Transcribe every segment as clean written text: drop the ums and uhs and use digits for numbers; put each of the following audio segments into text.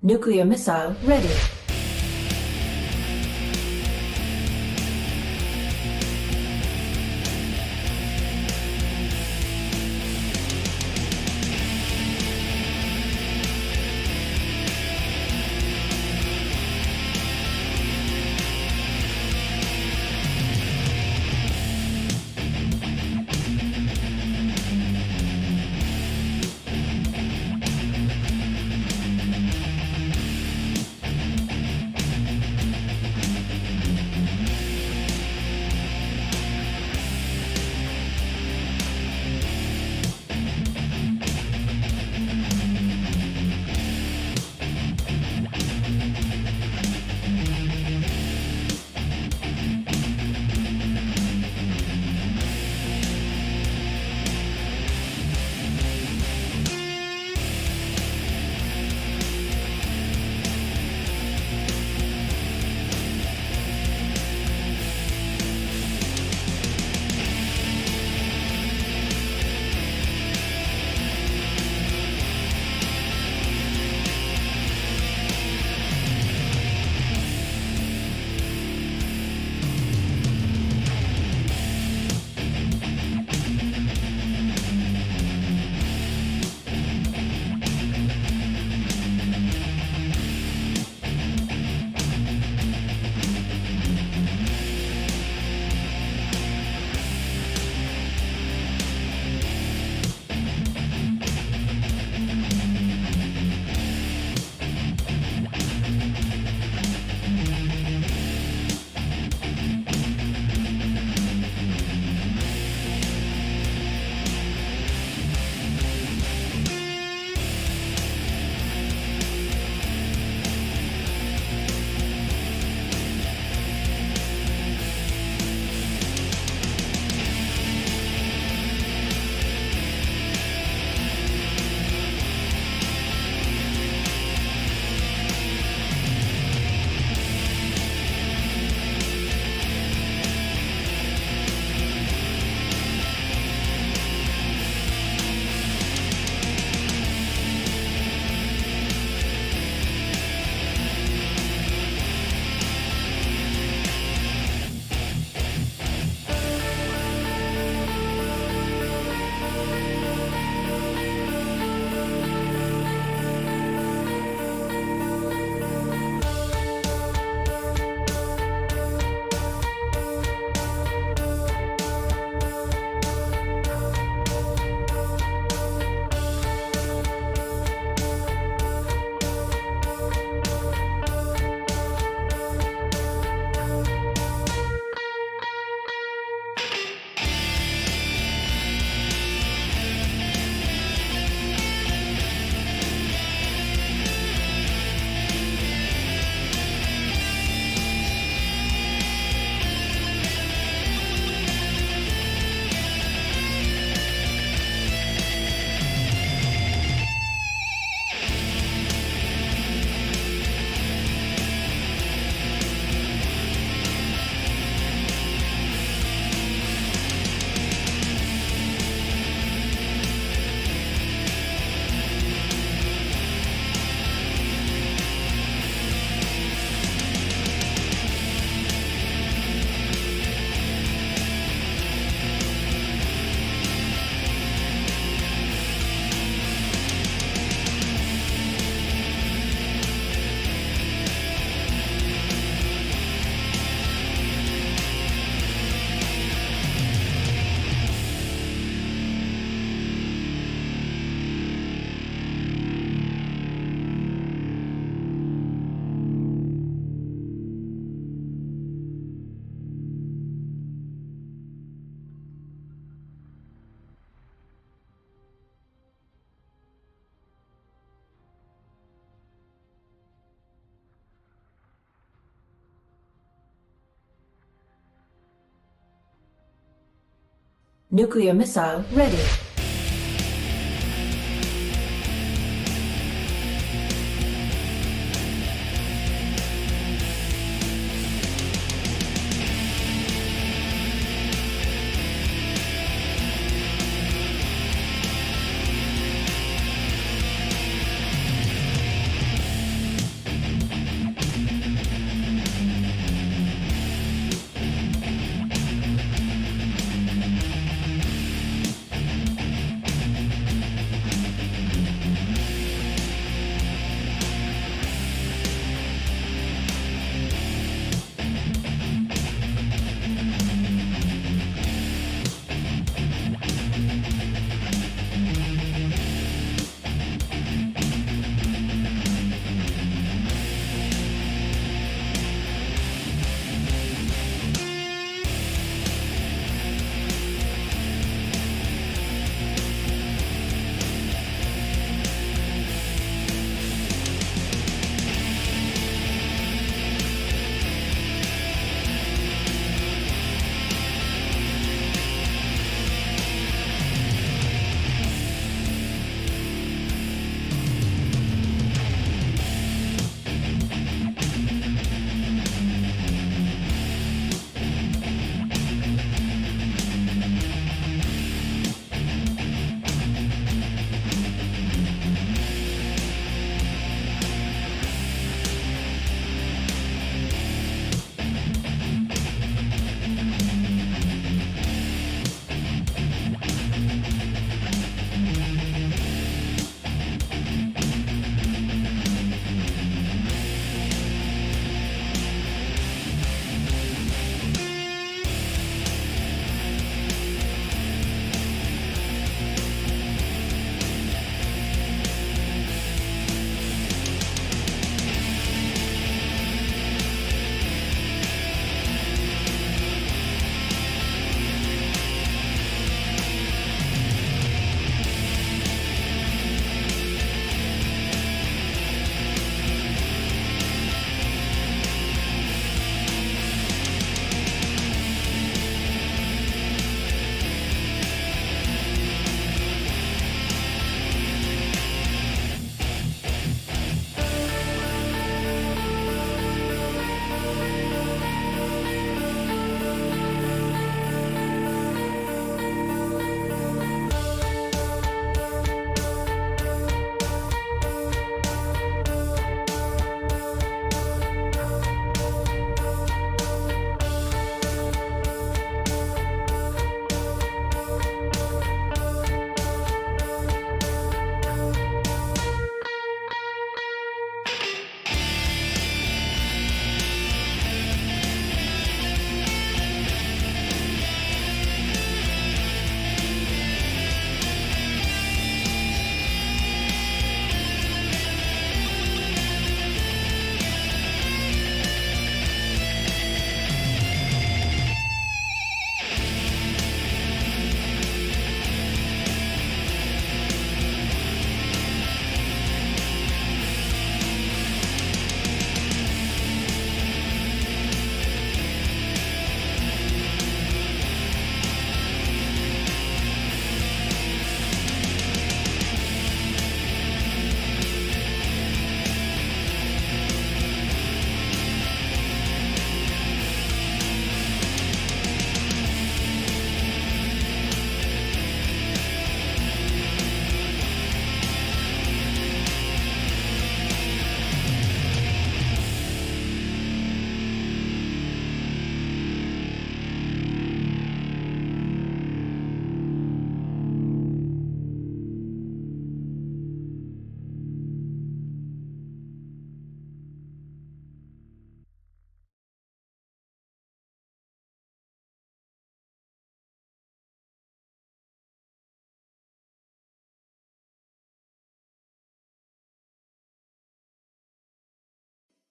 Nuclear missile ready. Nuclear missile ready.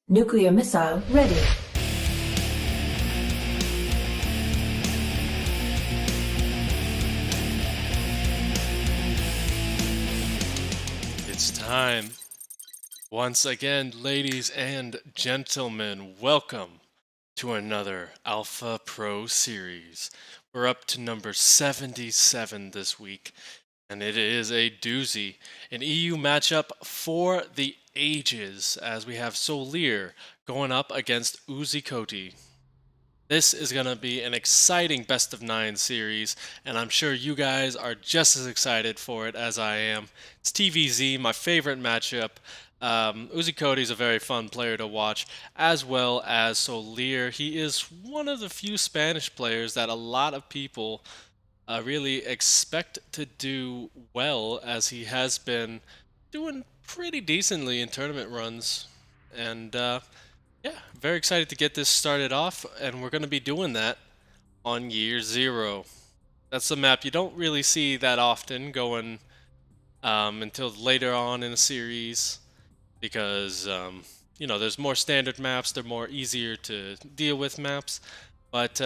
Nuclear missile ready. It's time. Once again, ladies and gentlemen, welcome to another Alpha Pro series. We're up to number 77 this week, and it is a doozy. An EU matchup for the ages, as we have SouLeer going up against Uzikoti. This is going to be an exciting best of 9 series, and I'm sure you guys are just as excited for it as I am. It's TVZ, my favorite matchup. Uzikoti is a very fun player to watch, as well as SouLeer. He is one of the few Spanish players that a lot of people really expect to do well, as he has been doing pretty decently in tournament runs. And yeah, very excited to get this started off, and we're going to be doing that on year 0. That's a map you don't really see that often going until later on in the series, because there's more standard maps, they're more easier to deal with maps, but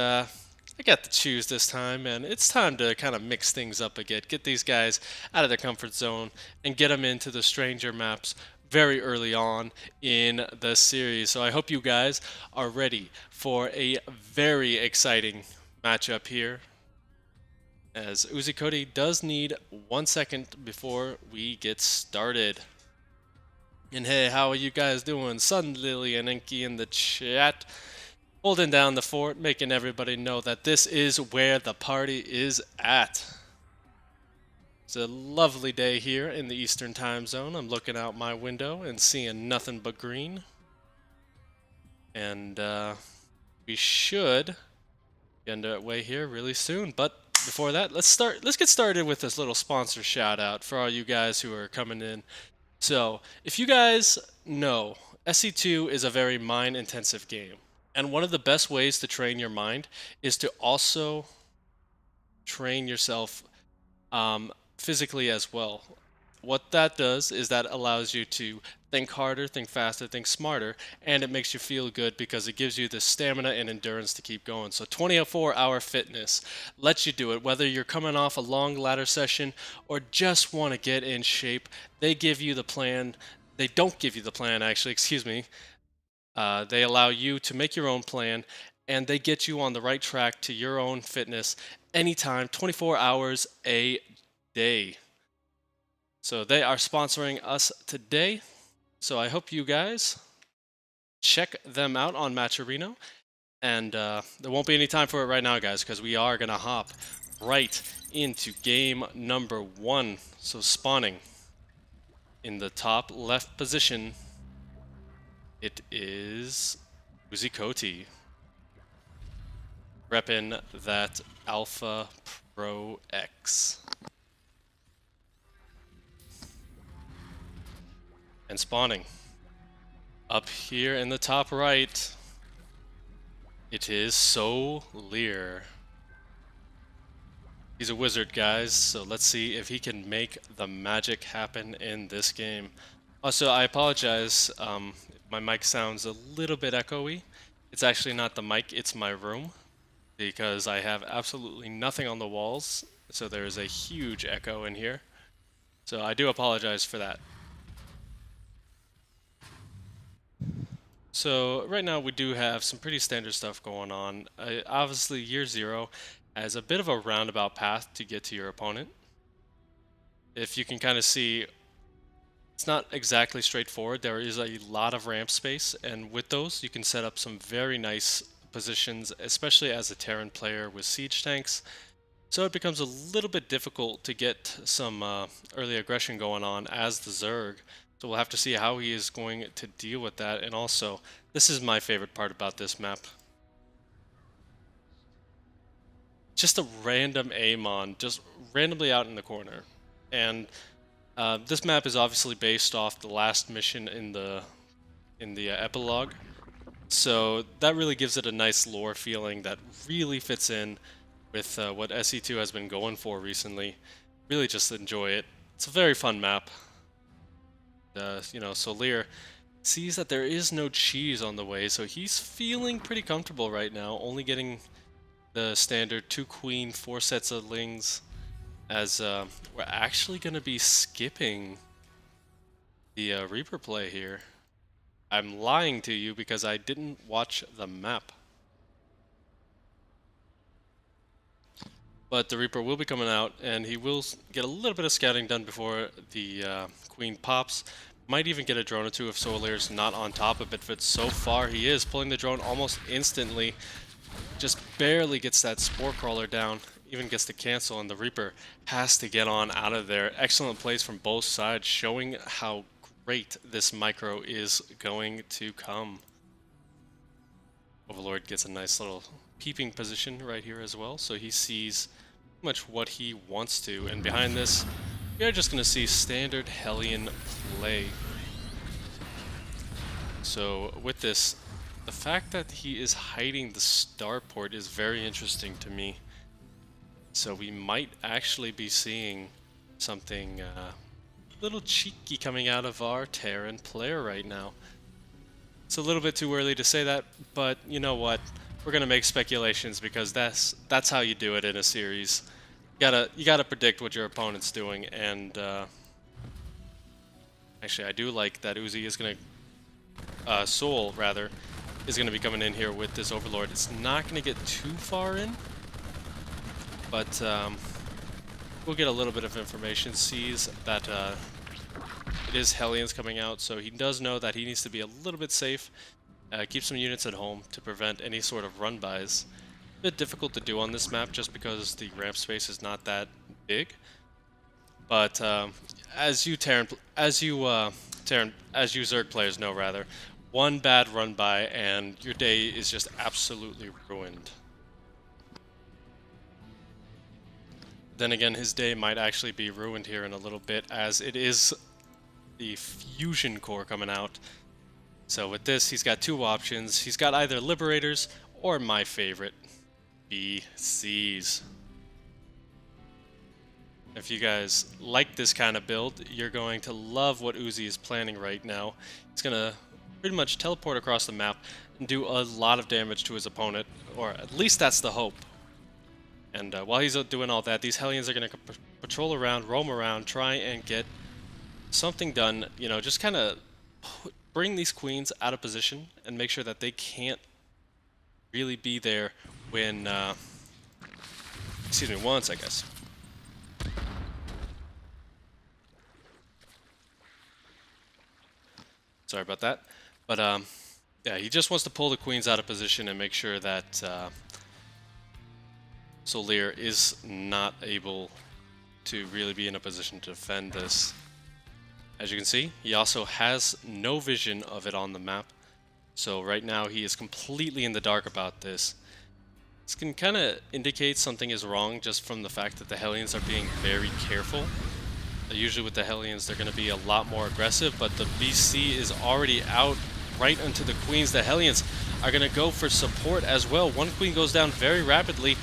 I got to choose this time, and it's time to kind of mix things up again, get these guys out of their comfort zone and get them into the stranger maps very early on in the series. So I hope you guys are ready for a very exciting matchup here, as Uzikoti does need 1 second before we get started. And hey, how are you guys doing? Sun Lily and Inky in the chat, holding down the fort, making everybody know that this is where the party is at. It's a lovely day here in the Eastern Time Zone. I'm looking out my window and seeing nothing but green. And we should get underway here really soon. But before that, let's get started with this little sponsor shout out for all you guys who are coming in. So, if you guys know, SE2 is a very mind intensive game. And one of the best ways to train your mind is to also train yourself physically as well. What that does is that allows you to think harder, think faster, think smarter, and it makes you feel good because it gives you the stamina and endurance to keep going. So 24-hour fitness lets you do it, whether you're coming off a long ladder session or just want to get in shape. They give you the plan. They don't give you the plan, actually, excuse me. They allow you to make your own plan, and they get you on the right track to your own fitness anytime, 24 hours a day. So they are sponsoring us today. So I hope you guys check them out on Matcherino. And there won't be any time for it right now, guys, because we are going to hop right into game number 1. So spawning in the top left position, it is Uzikoti, repping that Alpha Pro X. And spawning up here in the top right, it is SouLeer. He's a wizard, guys, so let's see if he can make the magic happen in this game. Also, I apologize if my mic sounds a little bit echoey. It's actually not the mic, it's my room, because I have absolutely nothing on the walls, so there's a huge echo in here. So I do apologize for that. So right now we do have some pretty standard stuff going on. Obviously year 0 has a bit of a roundabout path to get to your opponent. If you can kind of see, it's not exactly straightforward. There is a lot of ramp space, and with those you can set up some very nice positions, especially as a Terran player with siege tanks. So it becomes a little bit difficult to get some early aggression going on as the Zerg. So we'll have to see how he is going to deal with that. And also, this is my favorite part about this map. Just a random Amon, just randomly out in the corner. And this map is obviously based off the last mission in the epilogue. So that really gives it a nice lore feeling that really fits in with what SE2 has been going for recently. Really just enjoy it. It's a very fun map. SouLeer sees that there is no cheese on the way, so he's feeling pretty comfortable right now, only getting the standard 2 queen, 4 sets of lings, as we're actually going to be skipping the Reaper play here. I'm lying to you because I didn't watch the map. But the Reaper will be coming out, and he will get a little bit of scouting done before the Queen pops. Might even get a drone or two if SouLeer's not on top of it, but so far he is pulling the drone almost instantly. Just barely gets that Spore Crawler down, even gets to cancel, and the Reaper has to get on out of there. Excellent plays from both sides, showing how great this micro is going to come. Overlord gets a nice little peeping position right here as well, so he sees much what he wants to, and behind this we are just going to see standard Hellion play. So with this, the fact that he is hiding the starport is very interesting to me, so we might actually be seeing something a little cheeky coming out of our Terran player right now. It's a little bit too early to say that, but you know what? We're gonna make speculations because that's how you do it in a series. You gotta predict what your opponent's doing, and actually I do like that Uzi is gonna Soul rather is gonna be coming in here with this Overlord. It's not gonna get too far in, but we'll get a little bit of information. Sees that it is Hellions coming out, so he does know that he needs to be a little bit safe. Keep some units at home to prevent any sort of run-bys. A bit difficult to do on this map just because the ramp space is not that big. But as you Zerg players know, rather, one bad run-by and your day is just absolutely ruined. Then again, his day might actually be ruined here in a little bit, as it is the Fusion Core coming out. So with this, he's got two options. He's got either Liberators or my favorite, BCs. If you guys like this kind of build, you're going to love what Uzi is planning right now. He's going to pretty much teleport across the map and do a lot of damage to his opponent, or at least that's the hope. And while he's doing all that, these Hellions are going to patrol around, roam around, try and get something done, you know, just kind of bring these queens out of position and make sure that they can't really be there when, excuse me, once, I guess. Sorry about that. But, yeah, he just wants to pull the queens out of position and make sure that SouLeer is not able to really be in a position to defend this. As you can see, he also has no vision of it on the map. So right now he is completely in the dark about this. This can kind of indicate something is wrong just from the fact that the Hellions are being very careful. Usually with the Hellions they're going to be a lot more aggressive, but the BC is already out right onto the queens. The Hellions are going to go for support as well. One queen goes down very rapidly.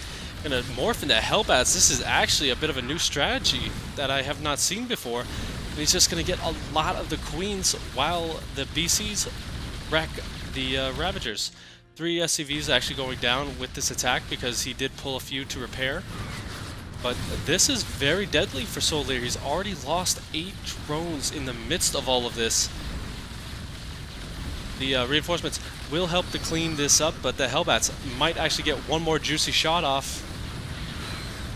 Going to morph into Hellbats. This is actually a bit of a new strategy that I have not seen before. And he's just going to get a lot of the queens while the BCs wreck the Ravagers. 3 SCVs actually going down with this attack because he did pull a few to repair. But this is very deadly for SouLeer. He's already lost 8 drones in the midst of all of this. The reinforcements will help to clean this up, but the Hellbats might actually get one more juicy shot off.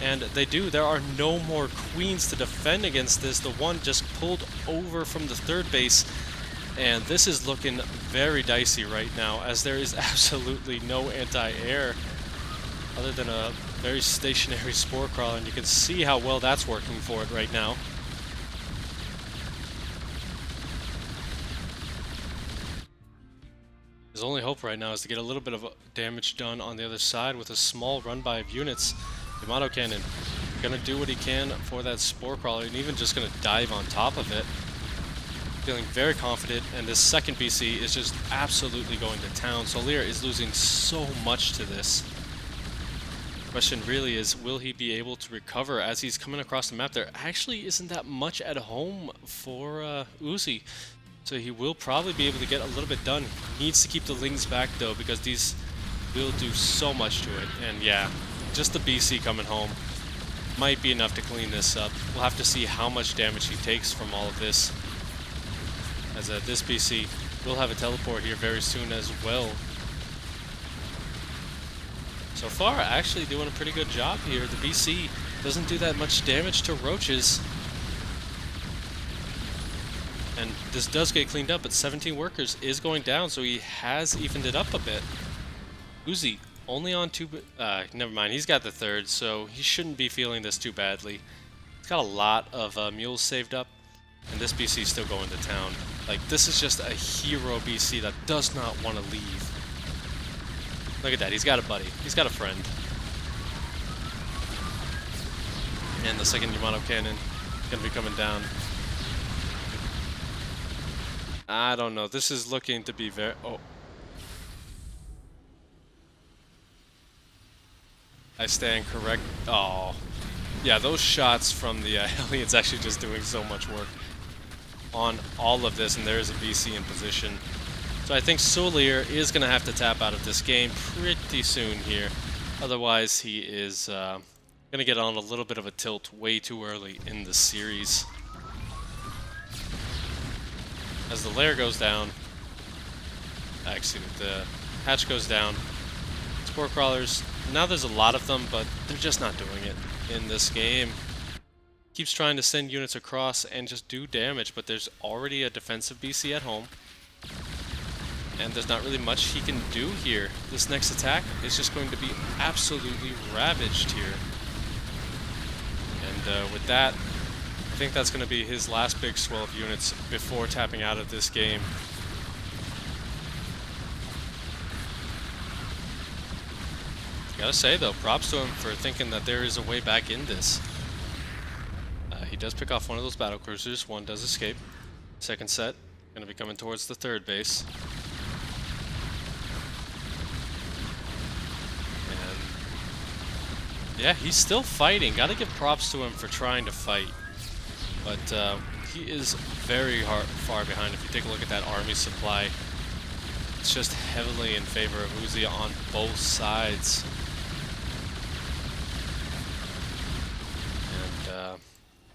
And they do. There are no more queens to defend against this. The one just pulled over from the third base. And this is looking very dicey right now, as there is absolutely no anti-air other than a very stationary Spore Crawler. And you can see how well that's working for it right now. His only hope right now is to get a little bit of damage done on the other side with a small run-by of units. Yamato Cannon gonna do what he can for that Spore Crawler, and even just gonna dive on top of it. Feeling very confident, and this second BC is just absolutely going to town. SouLeer is losing so much to this. The question really is, will he be able to recover as he's coming across the map? There actually isn't that much at home for Uzi. So he will probably be able to get a little bit done. He needs to keep the Lings back though, because these will do so much to it. And yeah, just the BC coming home might be enough to clean this up. We'll have to see how much damage he takes from all of this. As this BC will have a teleport here very soon as well. So far, actually doing a pretty good job here. The BC doesn't do that much damage to roaches. And this does get cleaned up, but 17 workers is going down, so he has evened it up a bit. Uzi only on 2, never mind, he's got the 3rd, so he shouldn't be feeling this too badly. He's got a lot of mules saved up, and this BC is still going to town. Like, this is just a hero BC that does not want to leave. Look at that, he's got a buddy, he's got a friend. And the second Yamato cannon gonna be coming down. I don't know, this is looking to be very... Oh. I stand correct. Oh. Yeah, those shots from the aliens actually just doing so much work on all of this, and there is a BC in position. So I think SouLeer is going to have to tap out of this game pretty soon here. Otherwise, he is going to get on a little bit of a tilt way too early in the series. As the lair goes down, actually the hatch goes down, spore crawlers, now there's a lot of them, but they're just not doing it in this game. Keeps trying to send units across and just do damage, but there's already a defensive BC at home. And there's not really much he can do here. This next attack is just going to be absolutely ravaged here. And with that, I think that's going to be his last big swell of units before tapping out of this game. Gotta say though, props to him for thinking that there is a way back in this. He does pick off one of those battle cruisers, one does escape. Second set, gonna be coming towards the 3rd base. And yeah, he's still fighting. Gotta give props to him for trying to fight. But he is very far behind. If you take a look at that army supply, it's just heavily in favor of Uzi on both sides.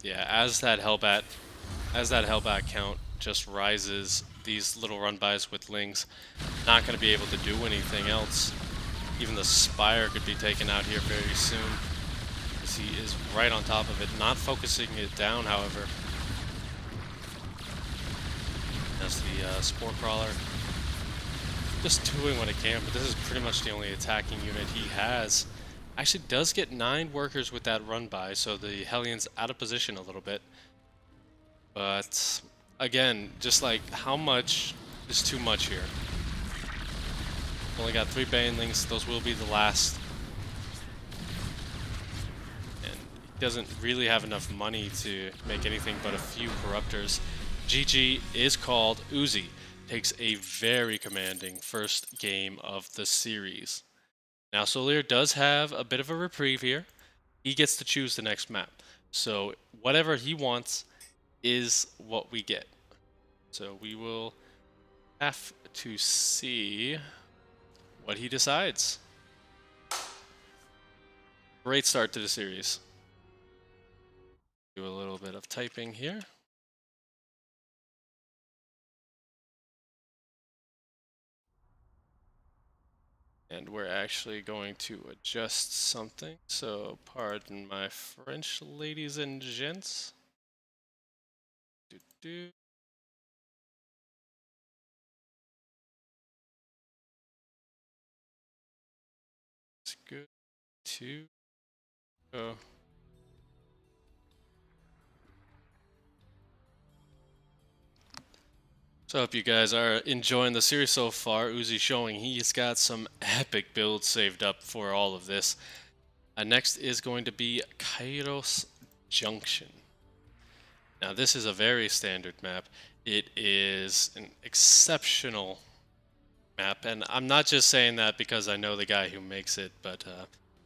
Yeah, as that Hellbat count just rises, these little run-bys with Lings not going to be able to do anything else. Even the Spire could be taken out here very soon, as he is right on top of it, not focusing it down, however. As the Spore Crawler just doing what it can, but this is pretty much the only attacking unit he has. Actually does get 9 workers with that run by, so the Hellions out of position a little bit. But again, just like how much is too much here. Only got 3 Banelings, those will be the last. And he doesn't really have enough money to make anything but a few Corruptors. GG is called. Uzi takes a very commanding first game of the series. Now, SouLeer does have a bit of a reprieve here. He gets to choose the next map. So whatever he wants is what we get. So we will have to see what he decides. Great start to the series. Do a little bit of typing here. And we're actually going to adjust something, so pardon my French, ladies and gents. It's good to go. So I hope you guys are enjoying the series so far. Uzi showing he's got some epic builds saved up for all of this. Next is going to be Kairos Junction. Now this is a very standard map. It is an exceptional map, and I'm not just saying that because I know the guy who makes it, but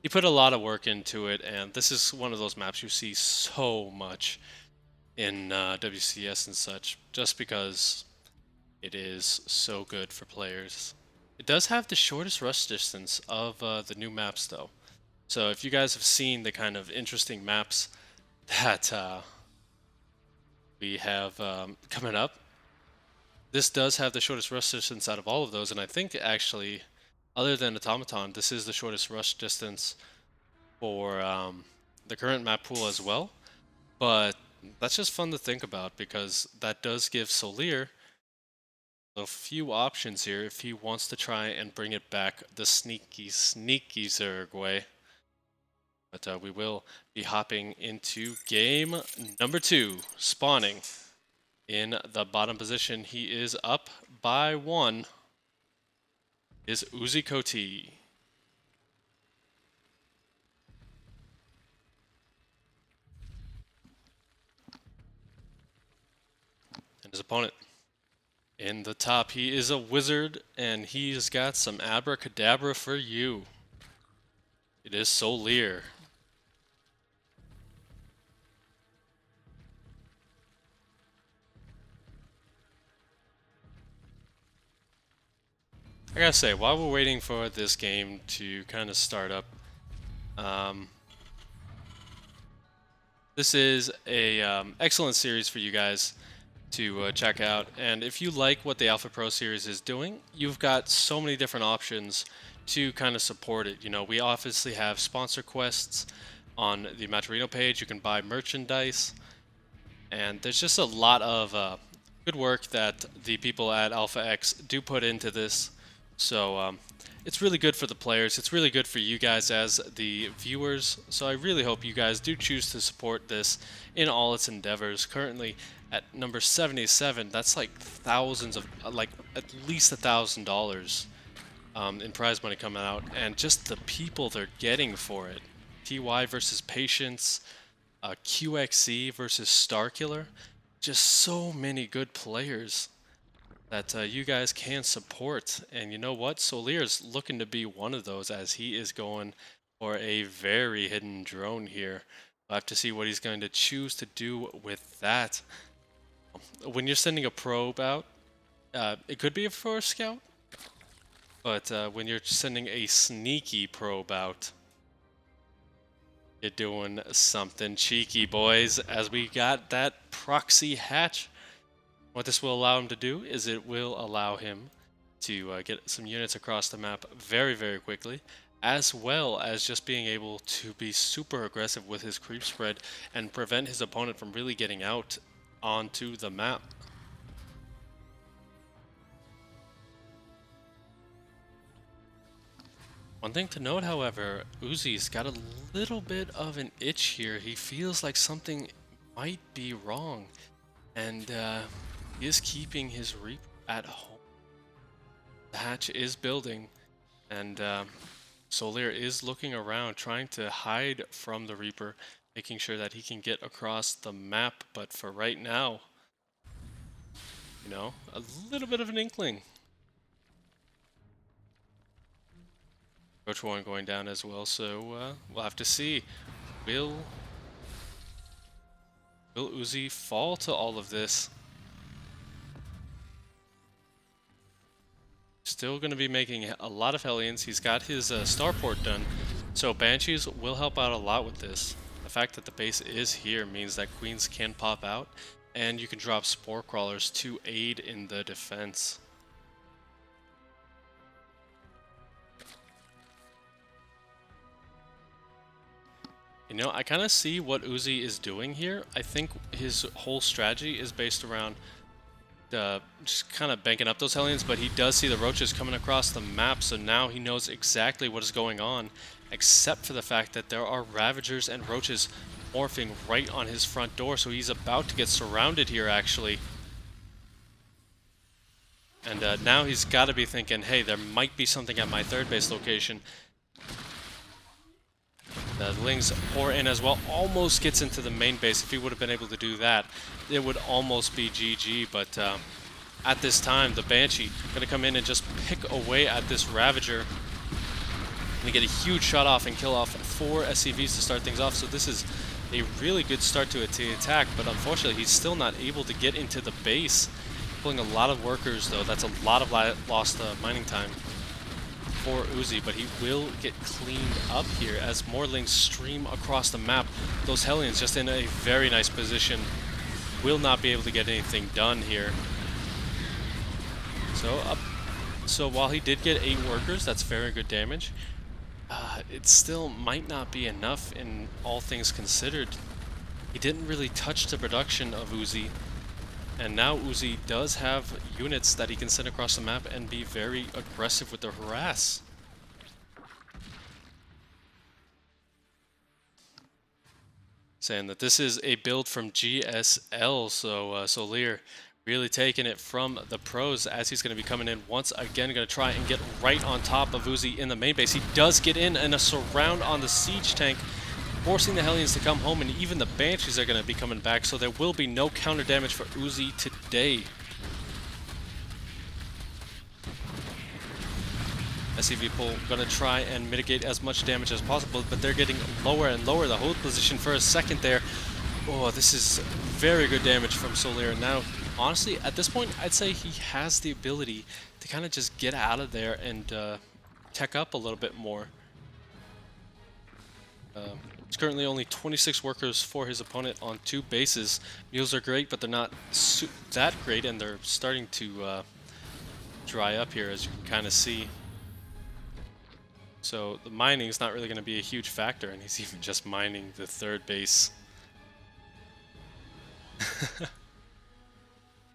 he put a lot of work into it, and this is one of those maps you see so much in WCS and such, just because It is so good for players. It does have the shortest rush distance of the new maps, though. So if you guys have seen the kind of interesting maps that we have coming up, this does have the shortest rush distance out of all of those, and I think actually, other than Automaton, this is the shortest rush distance for the current map pool as well. But that's just fun to think about because that does give SouLeer a few options here if he wants to try and bring it back the sneaky Zerg way. But we will be hopping into game number 2, spawning in the bottom position. He is up by 1. Is Uzikoti. And his opponent in the top, he is a wizard, and he's got some abracadabra for you. It is SouLeer. I gotta say, while we're waiting for this game to kind of start up, this is a excellent series for you guys to check out. And if you like what the Alpha Pro series is doing, you've got so many different options to kind of support it. You know, we obviously have sponsor quests on the Maturino page. You can buy merchandise, and there's just a lot of good work that the people at Alpha X do put into this. So it's really good for the players. It's really good for you guys as the viewers. So I really hope you guys do choose to support this in all its endeavors. Currently at number 77, that's like thousands of, like at least $1,000 in prize money coming out, and just the people they're getting for it. TY versus Patience, QXC versus Starkiller, just so many good players that you guys can support. And you know what? SouLeer is looking to be one of those, as he is going for a very hidden drone here. We'll have to see what he's going to choose to do with that. When you're sending a probe out, it could be for a scout, but when you're sending a sneaky probe out, you're doing something cheeky, boys, as we got that proxy hatch. What this will allow him to do is it will allow him to get some units across the map very, very quickly, as well as just being able to be super aggressive with his creep spread and prevent his opponent from really getting out onto the map. One thing to note, however, Uzi's got a little bit of an itch here. He feels like something might be wrong, and he is keeping his Reaper at home. The hatch is building, and SouLeer is looking around, trying to hide from the Reaper, making sure that he can get across the map. But for right now, you know, a little bit of an inkling. Coach 1 going down as well, so we'll have to see. Will Uzi fall to all of this? Still going to be making a lot of Hellions. He's got his starport done, so Banshees will help out a lot with this. The fact that the base is here means that Queens can pop out, and you can drop Spore Crawlers to aid in the defense. You know, I kind of see what Uzi is doing here. I think his whole strategy is based around just kind of banking up those Hellions, but he does see the roaches coming across the map, so now he knows exactly what is going on, except for the fact that there are Ravagers and roaches morphing right on his front door, so he's about to get surrounded here, actually. And now he's got to be thinking, hey, there might be something at my third base location. The Lings pour in as well, almost gets into the main base. If he would have been able to do that, it would almost be GG, but at this time, the Banshee going to come in and just pick away at this Ravager. Going to get a huge shot off and kill off 4 SCVs to start things off, so this is a really good start to the attack, but unfortunately he's still not able to get into the base. Pulling a lot of workers, though. That's a lot of lost mining time for Uzi, but he will get cleaned up here as more links stream across the map. Those Hellions just in a very nice position. Will not be able to get anything done here. So while he did get 8 workers, that's very good damage. It still might not be enough in all things considered. He didn't really touch the production of Uzi, and now Uzi does have units that he can send across the map and be very aggressive with their harass. Saying that this is a build from GSL, so SouLeer really taking it from the pros as he's going to be coming in once again, going to try and get right on top of Uzi in the main base. He does get in and a surround on the siege tank, forcing the Hellions to come home, and even the Banshees are going to be coming back, so there will be no counter damage for Uzi today. SCV pull going to try and mitigate as much damage as possible, but they're getting lower and lower. The hold position for a second there. Oh, this is very good damage from SouLeer. Now, honestly, at this point, I'd say he has the ability to kind of just get out of there and tech up a little bit more. It's currently only 26 workers for his opponent on 2 bases. Mules are great, but they're not that great, and they're starting to dry up here, as you can kind of see. So the mining is not really going to be a huge factor, and he's even just mining the 3rd base.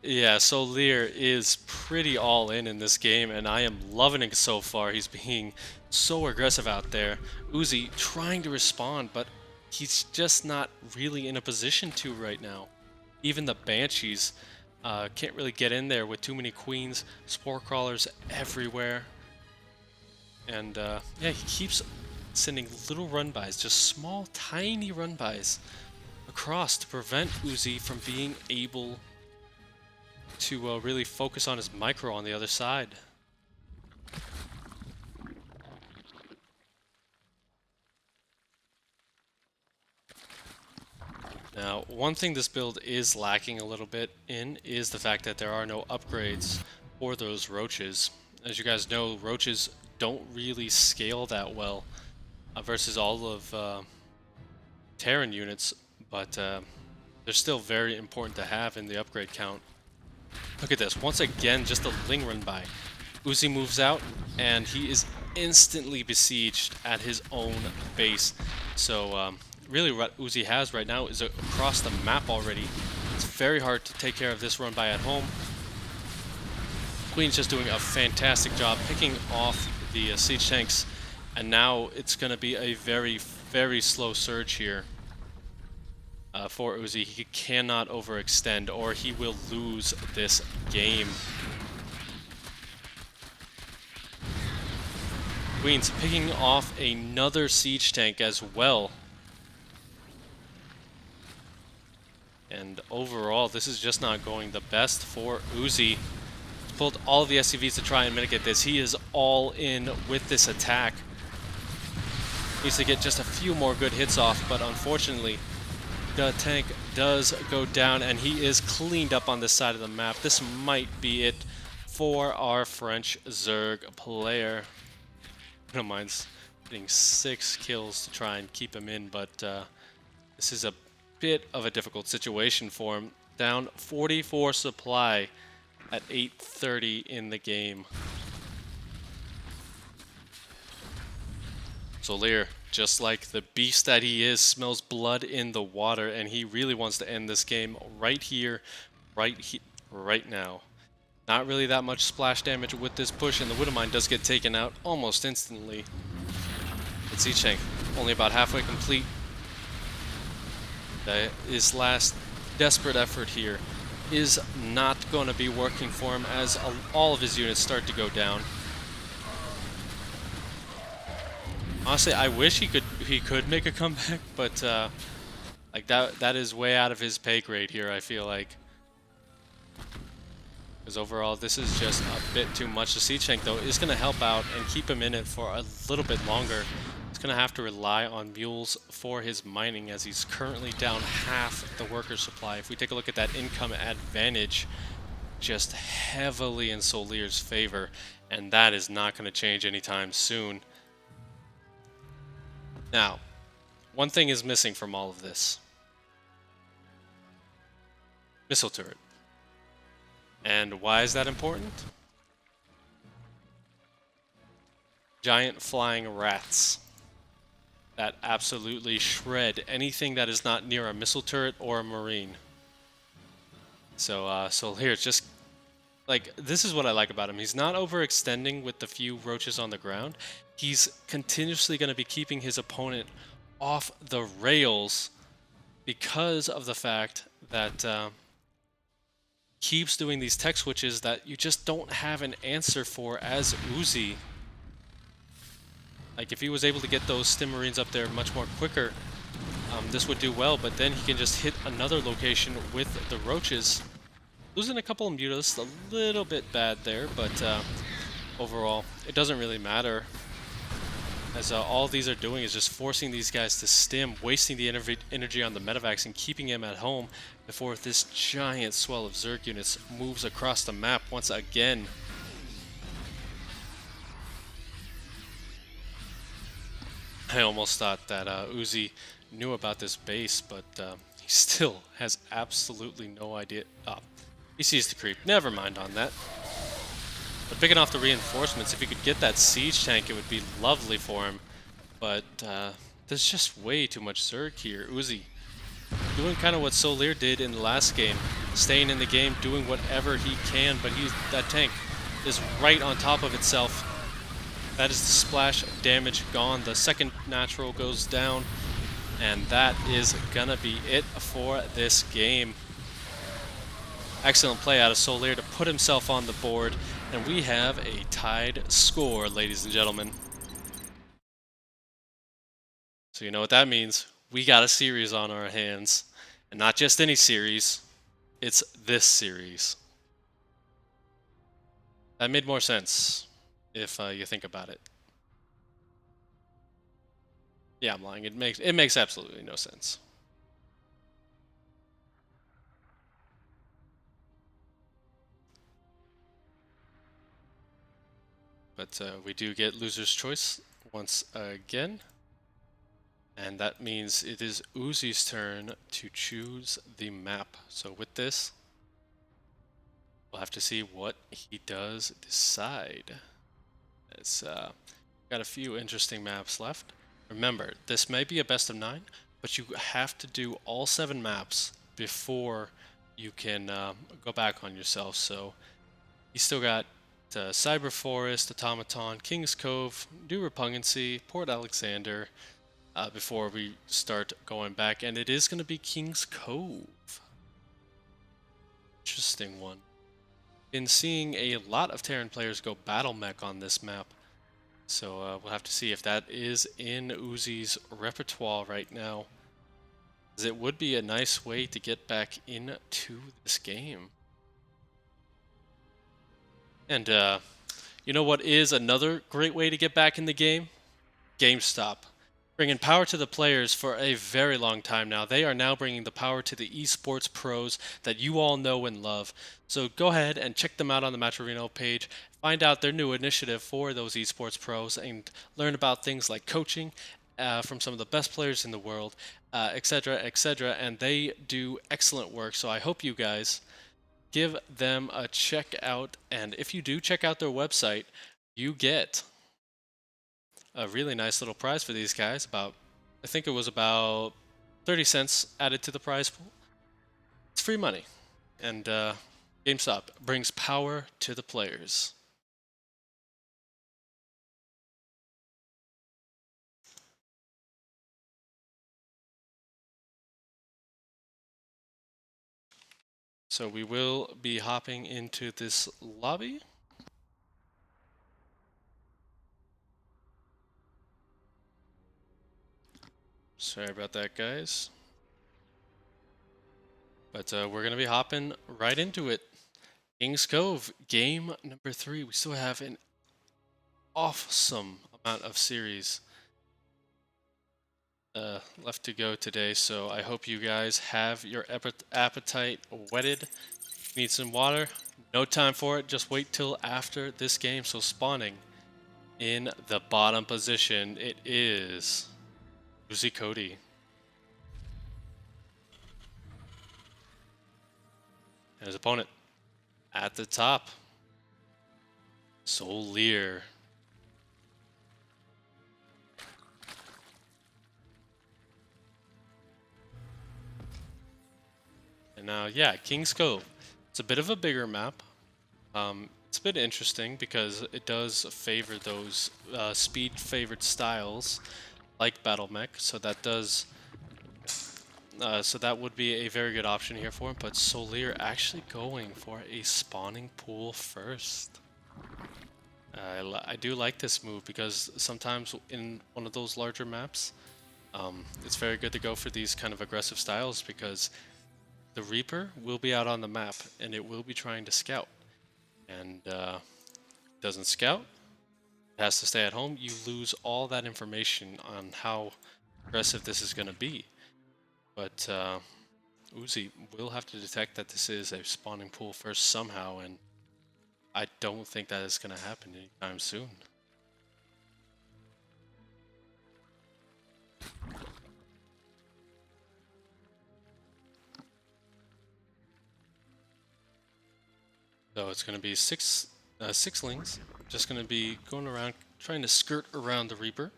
Yeah, SouLeer is pretty all in this game, and I am loving it so far. He's being so aggressive out there. Uzi trying to respond, but he's just not really in a position to right now. Even the Banshees can't really get in there with too many queens, spore crawlers everywhere. And yeah, he keeps sending little run-bys, just small, tiny run-bys across to prevent Uzi from being able to really focus on his micro on the other side. Now, one thing this build is lacking a little bit in is the fact that there are no upgrades for those roaches. As you guys know, roaches don't really scale that well versus all of Terran units, but they're still very important to have in the upgrade count. Look at this. Once again, just a Ling run by. Uzi moves out, and he is instantly besieged at his own base. So really what Uzi has right now is across the map already. It's very hard to take care of this run by at home. Queen's just doing a fantastic job picking off the siege tanks, and now it's going to be a very, very slow surge here for Uzi. He cannot overextend or he will lose this game. Queen's picking off another siege tank as well. And overall, this is just not going the best for Uzi. He's pulled all of the SCVs to try and mitigate this. He is all in with this attack. Needs to get just a few more good hits off, but unfortunately, the tank does go down, and he is cleaned up on this side of the map. This might be it for our French Zerg player. I don't mind getting 6 kills to try and keep him in, but this is a bit of a difficult situation for him. Down 44 supply at 8:30 in the game. SouLeer, just like the beast that he is, smells blood in the water, and he really wants to end this game right here, right now. Not really that much splash damage with this push, and the Widowmine does get taken out almost instantly. But siege tank only about halfway complete. His last desperate effort here is not going to be working for him as all of his units start to go down. Honestly, I wish he could make a comeback, but like that is way out of his pay grade here, I feel like. Because overall, this is just a bit too much. The siege tank, though, is going to help out and keep him in it for a little bit longer. He's going to have to rely on mules for his mining, as he's currently down half the worker supply. If we take a look at that income advantage, just heavily in SouLeer's favor, and that is not going to change anytime soon. Now, one thing is missing from all of this. Missile turret. And why is that important? Giant flying rats that absolutely shred anything that is not near a missile turret or a marine. So here, it's just like, this is what I like about him. He's not overextending with the few roaches on the ground. He's continuously going to be keeping his opponent off the rails because of the fact that keeps doing these tech switches that you just don't have an answer for as Uzi. Like, if he was able to get those Stim Marines up there much more quicker, this would do well, but then he can just hit another location with the roaches. Losing a couple of mutas, a little bit bad there, but overall, it doesn't really matter, as all these are doing is just forcing these guys to stim, wasting the energy on the medevacs and keeping him at home before this giant swell of Zerg units moves across the map once again. I almost thought that Uzi knew about this base, but he still has absolutely no idea. Oh, he sees the creep. Never mind on that. But picking off the reinforcements, if he could get that siege tank, it would be lovely for him. But there's just way too much Zerg here. Uzi doing kind of what SouLeer did in the last game, staying in the game, doing whatever he can, but that tank is right on top of itself. That is the splash damage gone. The second natural goes down, and that is gonna be it for this game. Excellent play out of SouLeer to put himself on the board, and we have a tied score, ladies and gentlemen. So you know what that means. We got a series on our hands, and not just any series, it's this series. That made more sense if you think about it. Yeah, I'm lying. It makes absolutely no sense. But we do get loser's choice once again. And that means it is Uzi's turn to choose the map. So with this, we'll have to see what he does decide. It's got a few interesting maps left. Remember, this may be a best of 9, but you have to do all 7 maps before you can go back on yourself. So you still got Cyber Forest, Automaton, King's Cove, New Repugnancy, Port Alexander, before we start going back, and it is going to be King's Cove. Interesting one. Been seeing a lot of Terran players go Battle Mech on this map, so we'll have to see if that is in Uzi's repertoire right now, as it would be a nice way to get back into this game. And you know what is another great way to get back in the game? GameStop. Bringing power to the players for a very long time now. They are now bringing the power to the esports pros that you all know and love. So go ahead and check them out on the Matcherino page. Find out their new initiative for those esports pros and learn about things like coaching from some of the best players in the world, etc., etc. And they do excellent work. So I hope you guys give them a check out. And if you do check out their website, you get a really nice little prize for these guys. I think it was about 30 cents added to the prize pool. It's free money. And GameStop brings power to the players. So we will be hopping into this lobby. Sorry about that, guys. But we're going to be hopping right into it. King's Cove, game number 3. We still have an awesome amount of series left to go today, so I hope you guys have your appetite whetted Need some water? No time for it. Just wait till after this game. So spawning in the bottom position, it is Uzikoti. And his opponent at the top, SouLeer. And now, yeah, King's Cove. It's a bit of a bigger map. It's a bit interesting because it does favor those speed-favored styles like Battle Mech, so that does. So that would be a very good option here for him. But SouLeer actually going for a spawning pool first. I do like this move because sometimes in one of those larger maps, it's very good to go for these kind of aggressive styles because the Reaper will be out on the map and it will be trying to scout. And doesn't scout, it has to stay at home. You lose all that information on how aggressive this is going to be. But Uzi will have to detect that this is a spawning pool first somehow, and I don't think that is going to happen anytime soon. So it's going to be six lings. Just going to be going around trying to skirt around the Reaper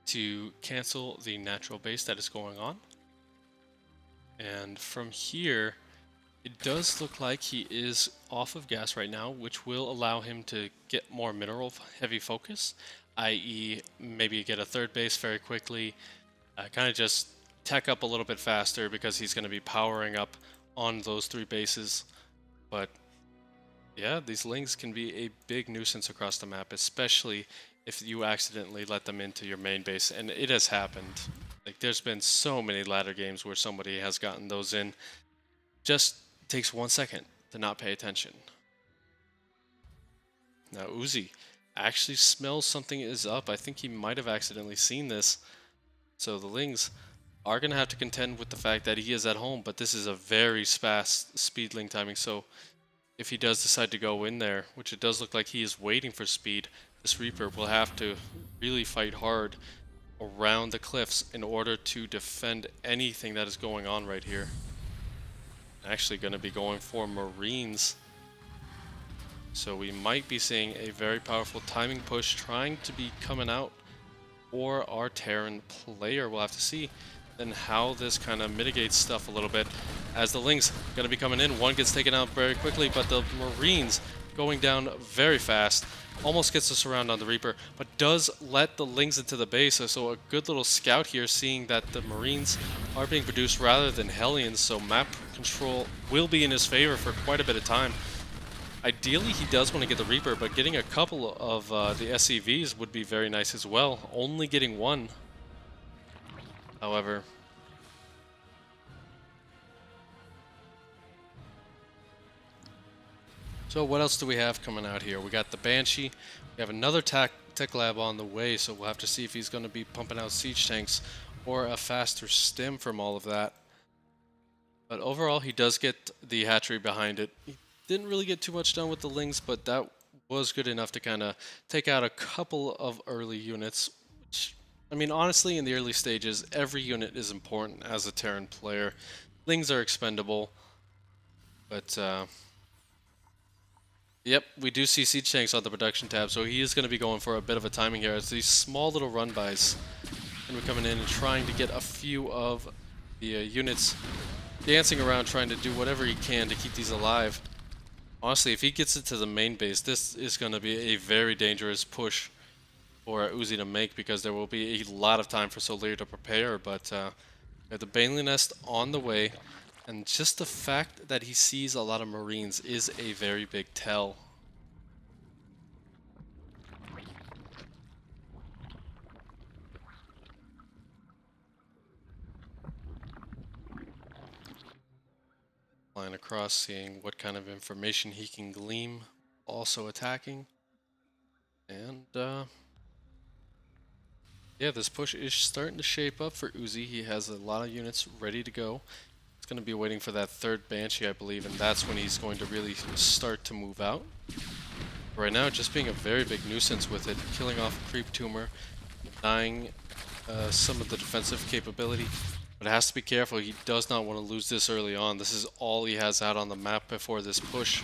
to cancel the natural base that is going on. And from here, it does look like he is off of gas right now, which will allow him to get more mineral heavy focus, i.e. maybe get a third base very quickly, kind of just tech up a little bit faster because he's going to be powering up on those 3 bases. But yeah, these lings can be a big nuisance across the map, especially if you accidentally let them into your main base, and it has happened. Like, there's been so many ladder games where somebody has gotten those in. Just takes 1 second to not pay attention. Now Uzi actually smells something is up. I think he might have accidentally seen this. So the lings are going to have to contend with the fact that he is at home, but this is a very fast speed ling timing. So if he does decide to go in there, which it does look like he is waiting for speed, this Reaper will have to really fight hard around the cliffs in order to defend anything that is going on right here. Actually going to be going for Marines. So we might be seeing a very powerful timing push trying to be coming out for our Terran player. We'll have to see then how this kind of mitigates stuff a little bit as the lings going to be coming in. One gets taken out very quickly, but the Marines going down very fast. Almost gets us around on the Reaper, but does let the lings into the base. So a good little scout here, seeing that the Marines are being produced rather than Hellions, so map control will be in his favor for quite a bit of time. Ideally, he does want to get the Reaper, but getting a couple of the SCVs would be very nice as well. Only getting one, however. So what else do we have coming out here? We got the Banshee. We have another tech lab on the way, so we'll have to see if he's going to be pumping out siege tanks or a faster stim from all of that. But overall, he does get the hatchery behind it. He didn't really get too much done with the lings, but that was good enough to kind of take out a couple of early units. Which, I mean, honestly, in the early stages, every unit is important as a Terran player. Lings are expendable, but yep, we do see siege tanks on the production tab, so he is going to be going for a bit of a timing here. It's these small little run-bys, and we're coming in and trying to get a few of the units dancing around, trying to do whatever he can to keep these alive. Honestly, if he gets into the main base, this is going to be a very dangerous push for Uzi to make, because there will be a lot of time for SouLeer to prepare, but we have the Baneling Nest on the way. And just the fact that he sees a lot of Marines is a very big tell. Flying across, seeing what kind of information he can glean, also attacking. And yeah, this push is starting to shape up for Uzi. He has a lot of units ready to go. It's going to be waiting for that third Banshee, I believe, and that's when he's going to really start to move out. Right now, just being a very big nuisance with it, killing off a creep tumor, denying some of the defensive capability. But it has to be careful. He does not want to lose this early on. This is all he has out on the map before this push.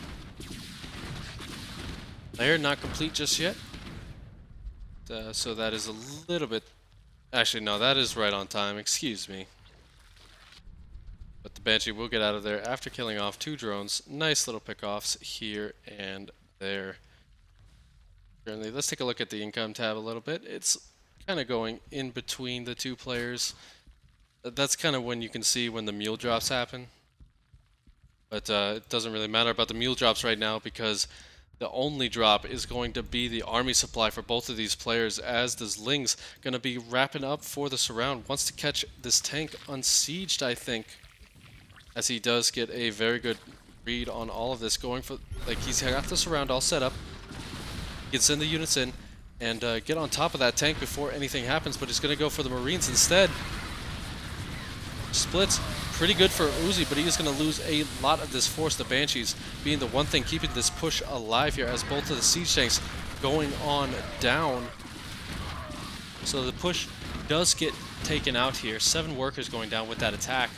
Lair not complete just yet. So that is a little bit... Actually, no, that is right on time. Excuse me. But the Banshee will get out of there after killing off 2 drones. Nice little pickoffs here and there. Currently, let's take a look at the income tab a little bit. It's kind of going in between the 2 players. That's kind of when you can see when the mule drops happen. But it doesn't really matter about the mule drops right now because the only drop is going to be the army supply for both of these players, as the Zling's going to be wrapping up for the surround. Wants to catch this tank unsieged, I think, as he does get a very good read on all of this. Going for, like, he's got the surround all set up. He can send the units in and get on top of that tank before anything happens, but he's going to go for the Marines instead. Splits pretty good for Uzi, but he is going to lose a lot of this force. The Banshees being the one thing keeping this push alive here, as both of the siege tanks going on down. So the push does get taken out here. 7 workers going down with that attack.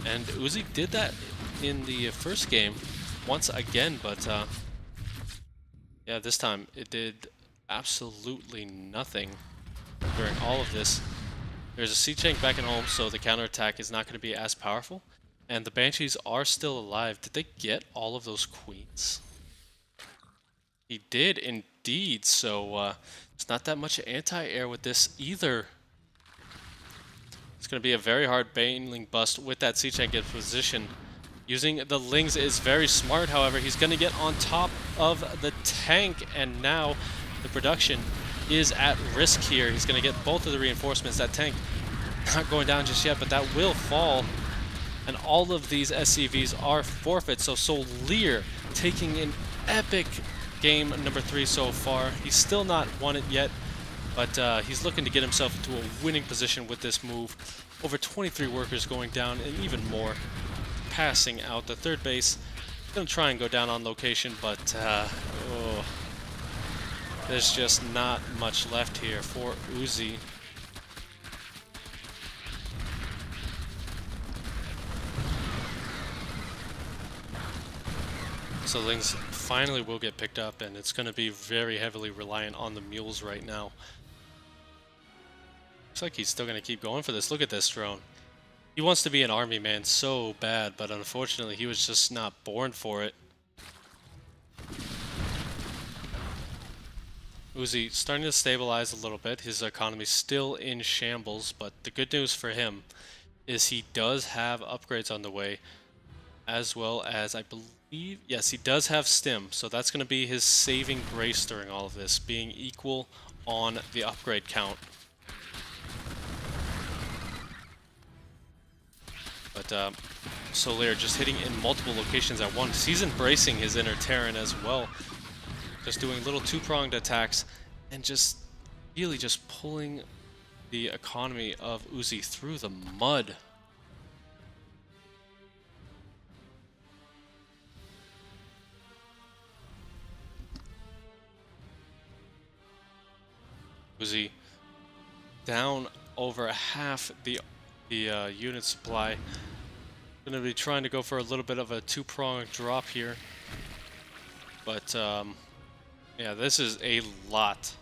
And Uzi did that in the first game once again, but yeah, this time it did absolutely nothing during all of this. There's a siege tank back at home, so the counterattack is not going to be as powerful. And the Banshees are still alive. Did they get all of those queens? He did indeed, so it's not that much anti-air with this either. It's going to be a very hard Baneling bust with that siege tank in position. Using the Lings is very smart, however. He's going to get on top of the tank, and now the production is at risk here. He's going to get both of the reinforcements. That tank not going down just yet, but that will fall. And all of these SCVs are forfeit. So SouLeer taking an epic game number 3 so far. He's still not won it yet, but he's looking to get himself into a winning position with this move. Over 23 workers going down, and even more passing out. The third base going to try and go down on location, but oh, there's just not much left here for Uzi. So Lings finally will get picked up, and it's going to be very heavily reliant on the mules right now. Looks like he's still going to keep going for this. Look at this drone. He wants to be an army man so bad, but unfortunately he was just not born for it. Uzi starting to stabilize a little bit. His economy still in shambles, but the good news for him is he does have upgrades on the way, as well as, I believe, yes, he does have stim, so that's going to be his saving grace during all of this, being equal on the upgrade count. But SouLeer just hitting in multiple locations at once. He's embracing his inner Terran as well. Just doing little 2-pronged attacks and just really just pulling the economy of Uzi through the mud. Uzi down over half the unit supply. Going to be trying to go for a little bit of a 2-pronged drop here. But yeah, this is a lot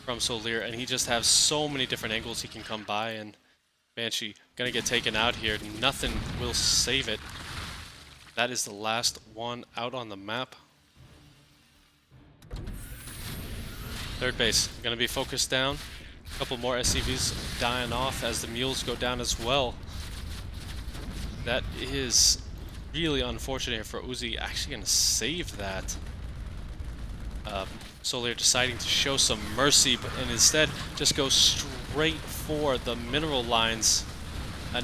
from SouLeer, and he just has so many different angles he can come by, and Banshee gonna get taken out here. Nothing will save it. That is the last one out on the map. Third base gonna be focused down. A couple more SCVs dying off as the mules go down as well. That is really unfortunate for Uzi. Actually gonna save that. SouLeer deciding to show some mercy, and instead just go straight for the mineral lines,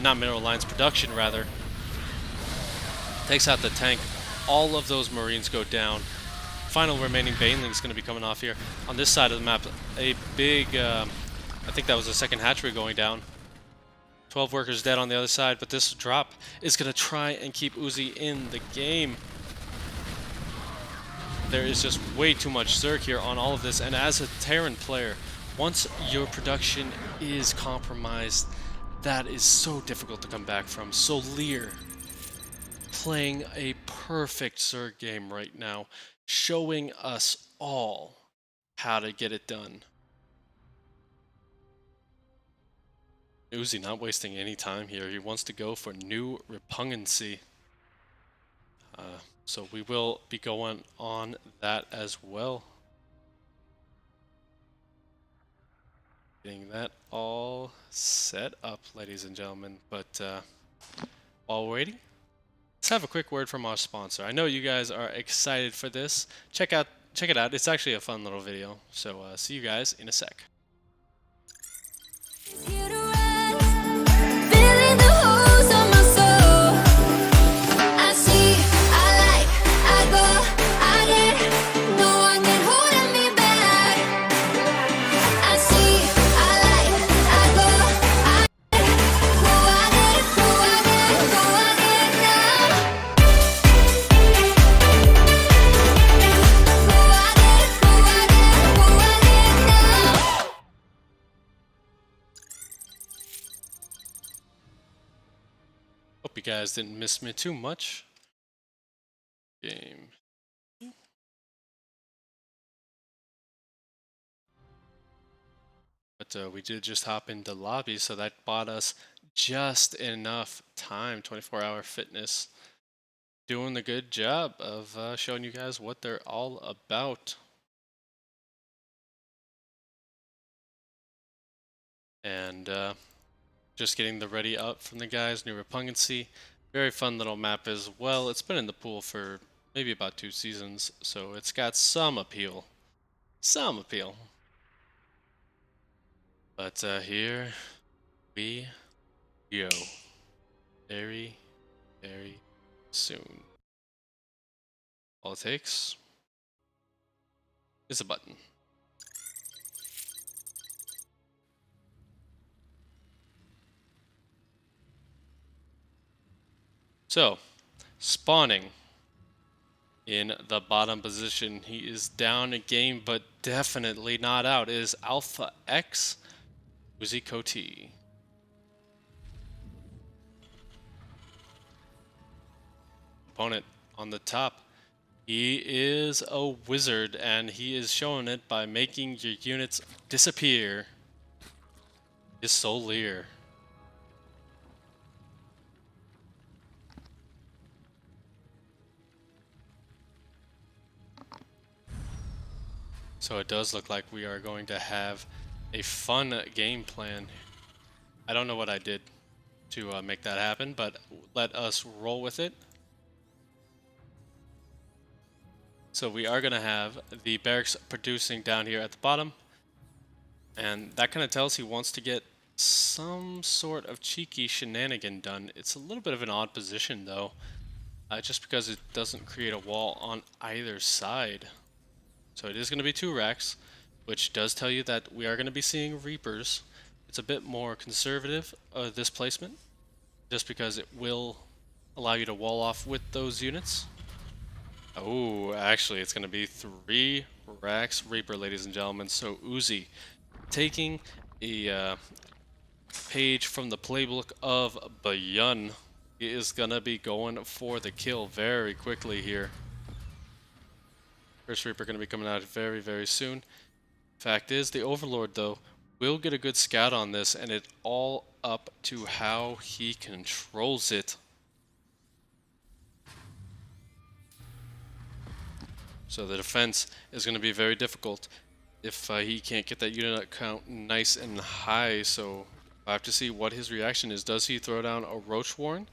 not mineral lines, production rather. Takes out the tank. All of those Marines go down. Final remaining Baneling is going to be coming off here. On this side of the map, a big, I think that was the second hatchery going down. 12 workers dead on the other side, but this drop is going to try and keep Uzi in the game. There is just way too much Zerg here on all of this, and as a Terran player, once your production is compromised, that is so difficult to come back from. SouLeer playing a perfect Zerg game right now, showing us all how to get it done. Uzi not wasting any time here. He wants to go for new repugnancy. So we will be going on that as well. Getting that all set up, ladies and gentlemen. But while we're waiting, let's have a quick word from our sponsor. I know you guys are excited for this. Check it out. It's actually a fun little video. So see you guys in a sec. Hope you guys didn't miss me too much. Game. But we did just hop into lobby, so that bought us just enough time. 24-hour fitness doing the good job of showing you guys what they're all about. And just getting the ready up from the guys, new repugnancy. Very fun little map as well. It's been in the pool for maybe about 2 seasons, so it's got some appeal. Some appeal. But here we go. Very, very soon. All it takes is a button. So, spawning in the bottom position. He is down a game, but definitely not out. It is Alpha X Uzikoti. Opponent on the top. He is a wizard, and he is showing it by making your units disappear. Is SouLeer. So it does look like we are going to have a fun game plan. I don't know what I did to make that happen, but let us roll with it. So we are going to have the barracks producing down here at the bottom. And that kind of tells he wants to get some sort of cheeky shenanigan done. It's a little bit of an odd position though, just because it doesn't create a wall on either side. So it is going to be 2 racks, which does tell you that we are going to be seeing Reapers. It's a bit more conservative, this placement, just because it will allow you to wall off with those units. Oh, actually, it's going to be 3 racks Reaper, ladies and gentlemen. So Uzi taking a page from the playbook of Bayun. He is going to be going for the kill very quickly here. First Reaper going to be coming out very, very soon. Fact is, the Overlord, though, will get a good scout on this, and it's all up to how he controls it. So the defense is going to be very difficult if he can't get that unit count nice and high. So I have to see what his reaction is. Does he throw down a Roach Warren?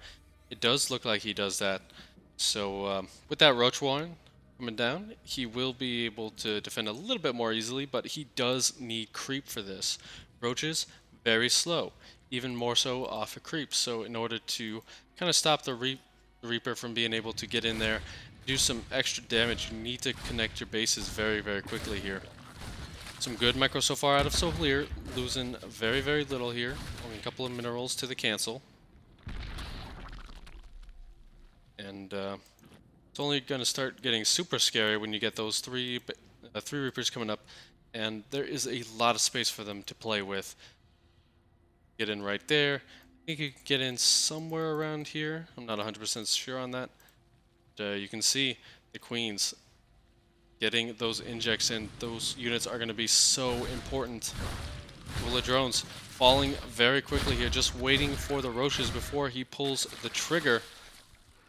It does look like he does that. So with that Roach Warren coming down, he will be able to defend a little bit more easily, but he does need creep for this. Roaches, very slow, even more so off of creep. So in order to kind of stop the Reaper from being able to get in there, do some extra damage, you need to connect your bases very, very quickly here. Some good micro so far out of SouLeer, losing very, very little here. Only a couple of minerals to the cancel. And it's only going to start getting super scary when you get those three Reapers coming up. And there is a lot of space for them to play with. Get in right there. I think you can get in somewhere around here. I'm not 100% sure on that. You can see the Queens getting those injects in. Those units are going to be so important. Will of drones falling very quickly here, just waiting for the roaches before he pulls the trigger.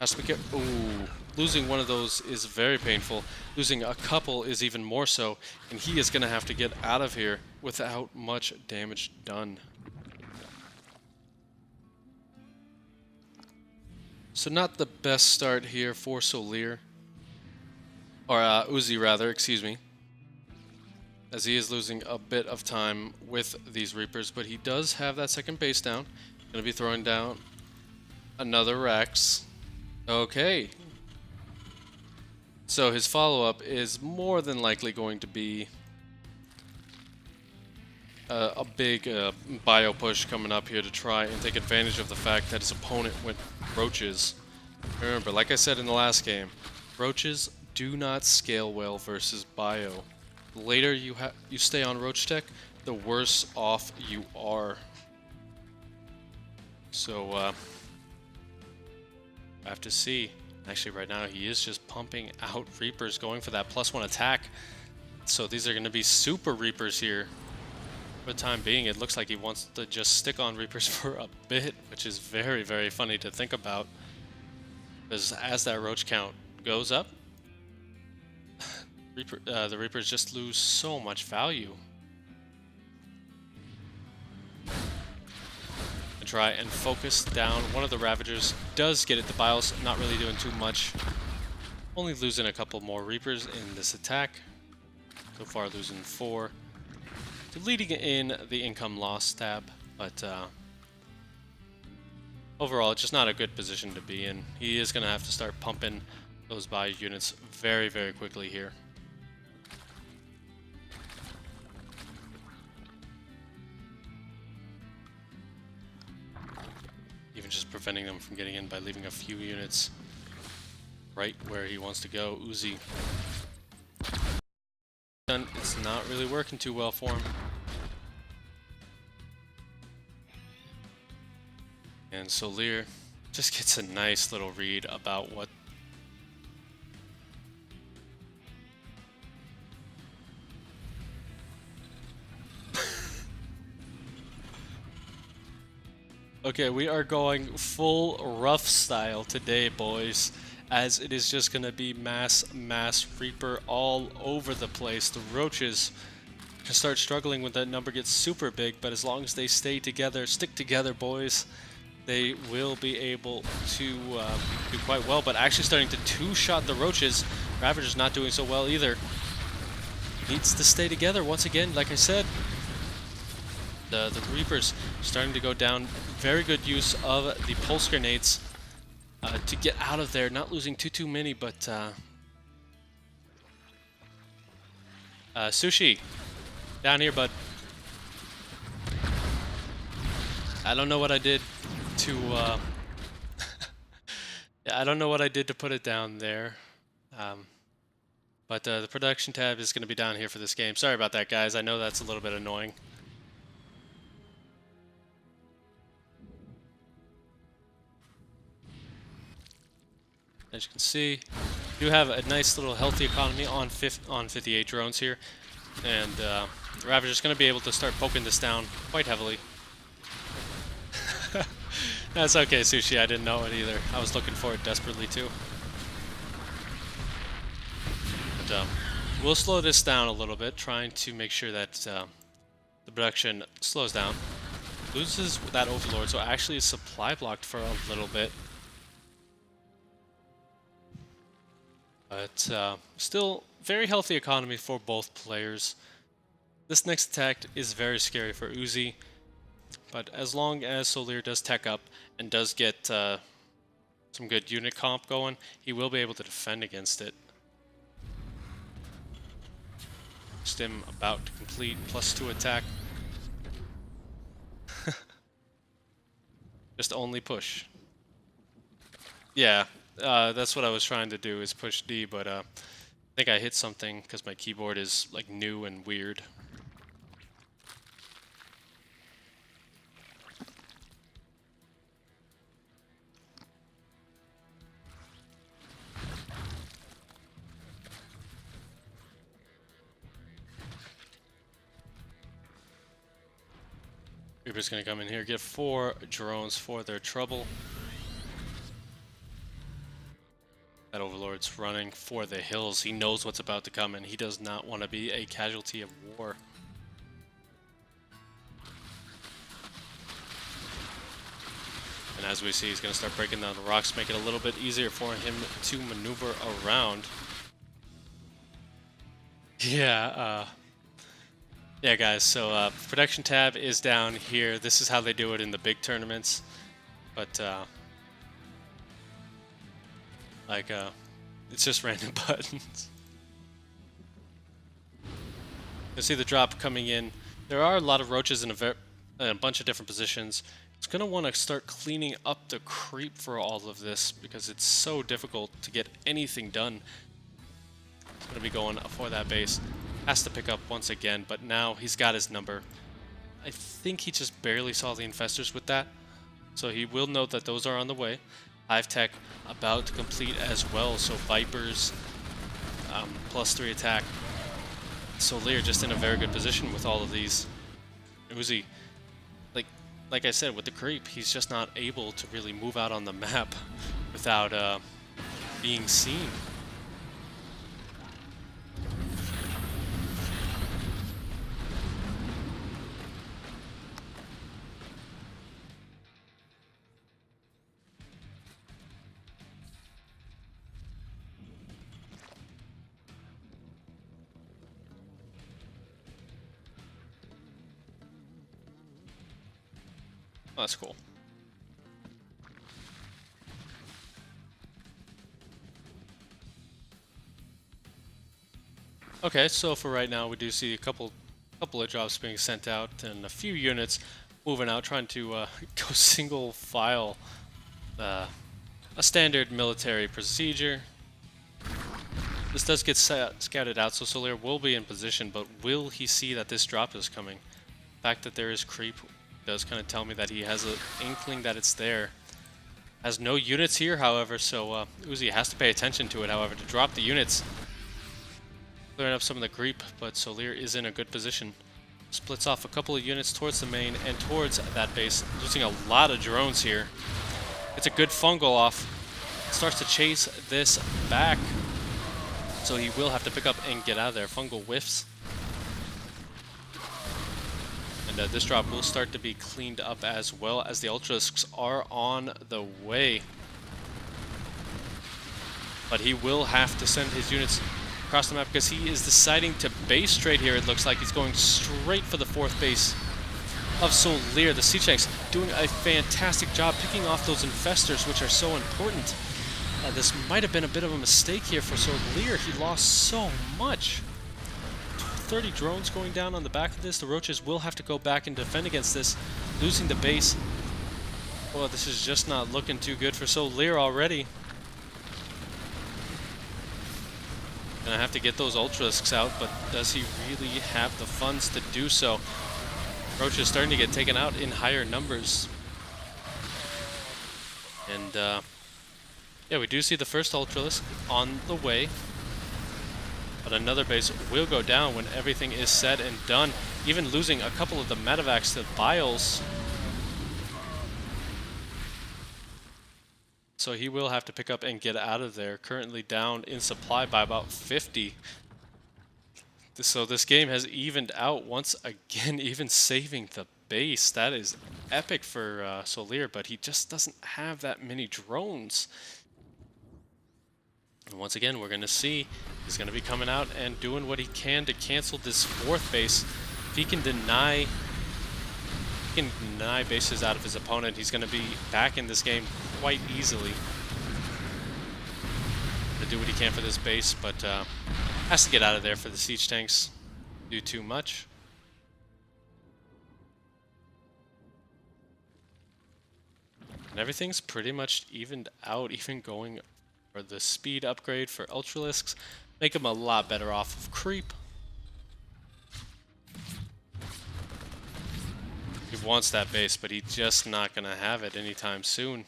Has to be careful. Ooh, losing one of those is very painful. Losing a couple is even more so, and he is going to have to get out of here without much damage done. So not the best start here for SouLeer. Or Uzi rather, excuse me. As he is losing a bit of time with these Reapers, but he does have that second base down. Gonna be throwing down another Rex. Okay. So his follow-up is more than likely going to be a big bio push coming up here to try and take advantage of the fact that his opponent went roaches. Remember, like I said in the last game, roaches do not scale well versus bio. The later you stay on roach tech, the worse off you are. So I have to see. Actually, right now he is just pumping out Reapers, going for that +1 attack. So these are going to be super Reapers here. For the time being, it looks like he wants to just stick on Reapers for a bit, which is very, very funny to think about. Because as that roach count goes up, the Reapers just lose so much value. And try and focus down. One of the Ravagers does get it. The Biles not really doing too much. Only losing a couple more Reapers in this attack. So far losing 4. Leading in the income loss tab, but overall just not a good position to be in. He is going to have to start pumping those bio units very, very quickly here. Even just preventing them from getting in by leaving a few units right where he wants to go. Uzi. It's not really working too well for him. And SouLeer just gets a nice little read about what Okay, we are going full rough style today, boys, as it is just gonna be mass Reaper all over the place. The roaches can start struggling when that number gets super big, but as long as they stay together, stick together, boys, they will be able to do quite well. But actually starting to two-shot the roaches. Ravager's not doing so well either. Needs to stay together once again, like I said. The Reapers starting to go down. Very good use of the pulse grenades to get out of there. Not losing too many, but Sushi, down here, bud. I don't know what I did to yeah, I don't know what I did to put it down there. But the production tab is going to be down here for this game. Sorry about that, guys. I know that's a little bit annoying. As you can see, you have a nice little healthy economy on 58 drones here, and the Ravager's going to be able to start poking this down quite heavily. That's okay, Sushi. I didn't know it either. I was looking for it desperately too. But we'll slow this down a little bit, trying to make sure that the production slows down. Loses that Overlord, so actually is supply blocked for a little bit. But still, very healthy economy for both players. This next attack is very scary for Uzi, but as long as SouLeer does tech up and does get some good unit comp going, he will be able to defend against it. Stim about to complete, +2 attack. Just only push. Yeah, that's what I was trying to do, is push D, but I think I hit something because my keyboard is like new and weird. Reaper's gonna come in here, get 4 drones for their trouble. That Overlord's running for the hills. He knows what's about to come, and he does not want to be a casualty of war. And as we see, he's going to start breaking down the rocks, make it a little bit easier for him to maneuver around. Yeah, yeah, guys, so production tab is down here. This is how they do it in the big tournaments. But, it's just random buttons. You see the drop coming in. There are a lot of roaches in a bunch of different positions. It's going to want to start cleaning up the creep for all of this because it's so difficult to get anything done. It's going to be going for that base. Has to pick up once again, but now he's got his number. I think he just barely saw the infestors with that, so he will know that those are on the way. Hive Tech about to complete as well, so Vipers +3 attack. SouLeer just in a very good position with all of these. Uzi, like I said, with the creep, he's just not able to really move out on the map without being seen. Oh, that's cool. Okay, so for right now, we do see a couple of drops being sent out and a few units moving out, trying to go single file. A standard military procedure. This does get scouted out, so SouLeer will be in position, but will he see that this drop is coming? The fact that there is creep does kind of tell me that he has an inkling that it's there. Has no units here, however, so Uzi has to pay attention to it, however, to drop the units. Clearing up some of the creep, but SouLeer is in a good position. Splits off a couple of units towards the main and towards that base, losing a lot of drones here. It's a good fungal off. Starts to chase this back, so he will have to pick up and get out of there. Fungal whiffs. And this drop will start to be cleaned up as well, as the Ultralisks are on the way. But he will have to send his units across the map because he is deciding to base trade here. It looks like he's going straight for the 4th base of SouLeer. The siege tanks doing a fantastic job picking off those infestors, which are so important. This might have been a bit of a mistake here for SouLeer. He lost so much. 30 drones going down on the back of this. The roaches will have to go back and defend against this, losing the base. Well, this is just not looking too good for SouLeer already. Gonna have to get those Ultralisks out, but does he really have the funds to do so? Roach is starting to get taken out in higher numbers. And yeah, we do see the first Ultralisk on the way. But another base will go down when everything is said and done, even losing a couple of the medevacs to Biles. So he will have to pick up and get out of there, currently down in supply by about 50. So this game has evened out once again, even saving the base. That is epic for SouLeer, but he just doesn't have that many drones. And once again, we're going to see he's going to be coming out and doing what he can to cancel this 4th base. If he can deny bases out of his opponent, he's going to be back in this game quite easily. To do what he can for this base, but has to get out of there for the siege tanks. do too much. And everything's pretty much evened out, even going for the speed upgrade for Ultralisks. Make him a lot better off of creep. He wants that base, but he's just not going to have it anytime soon.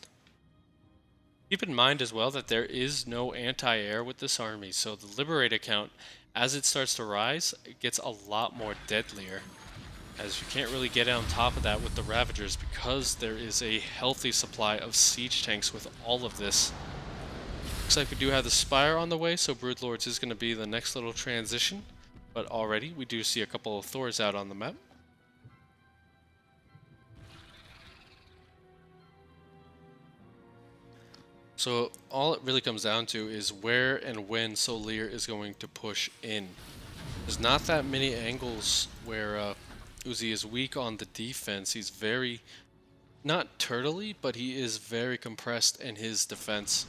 Keep in mind as well that there is no anti-air with this army, so the Liberator count, as it starts to rise, it gets a lot more deadlier, as you can't really get on top of that with the Ravagers because there is a healthy supply of siege tanks with all of this. Looks like we do have the Spire on the way, so Broodlords is going to be the next little transition, but already we do see a couple of Thors out on the map. So all it really comes down to is where and when SouLeer is going to push in. There's not that many angles where Uzi is weak on the defense. He's very, not turtley, but he is very compressed in his defense.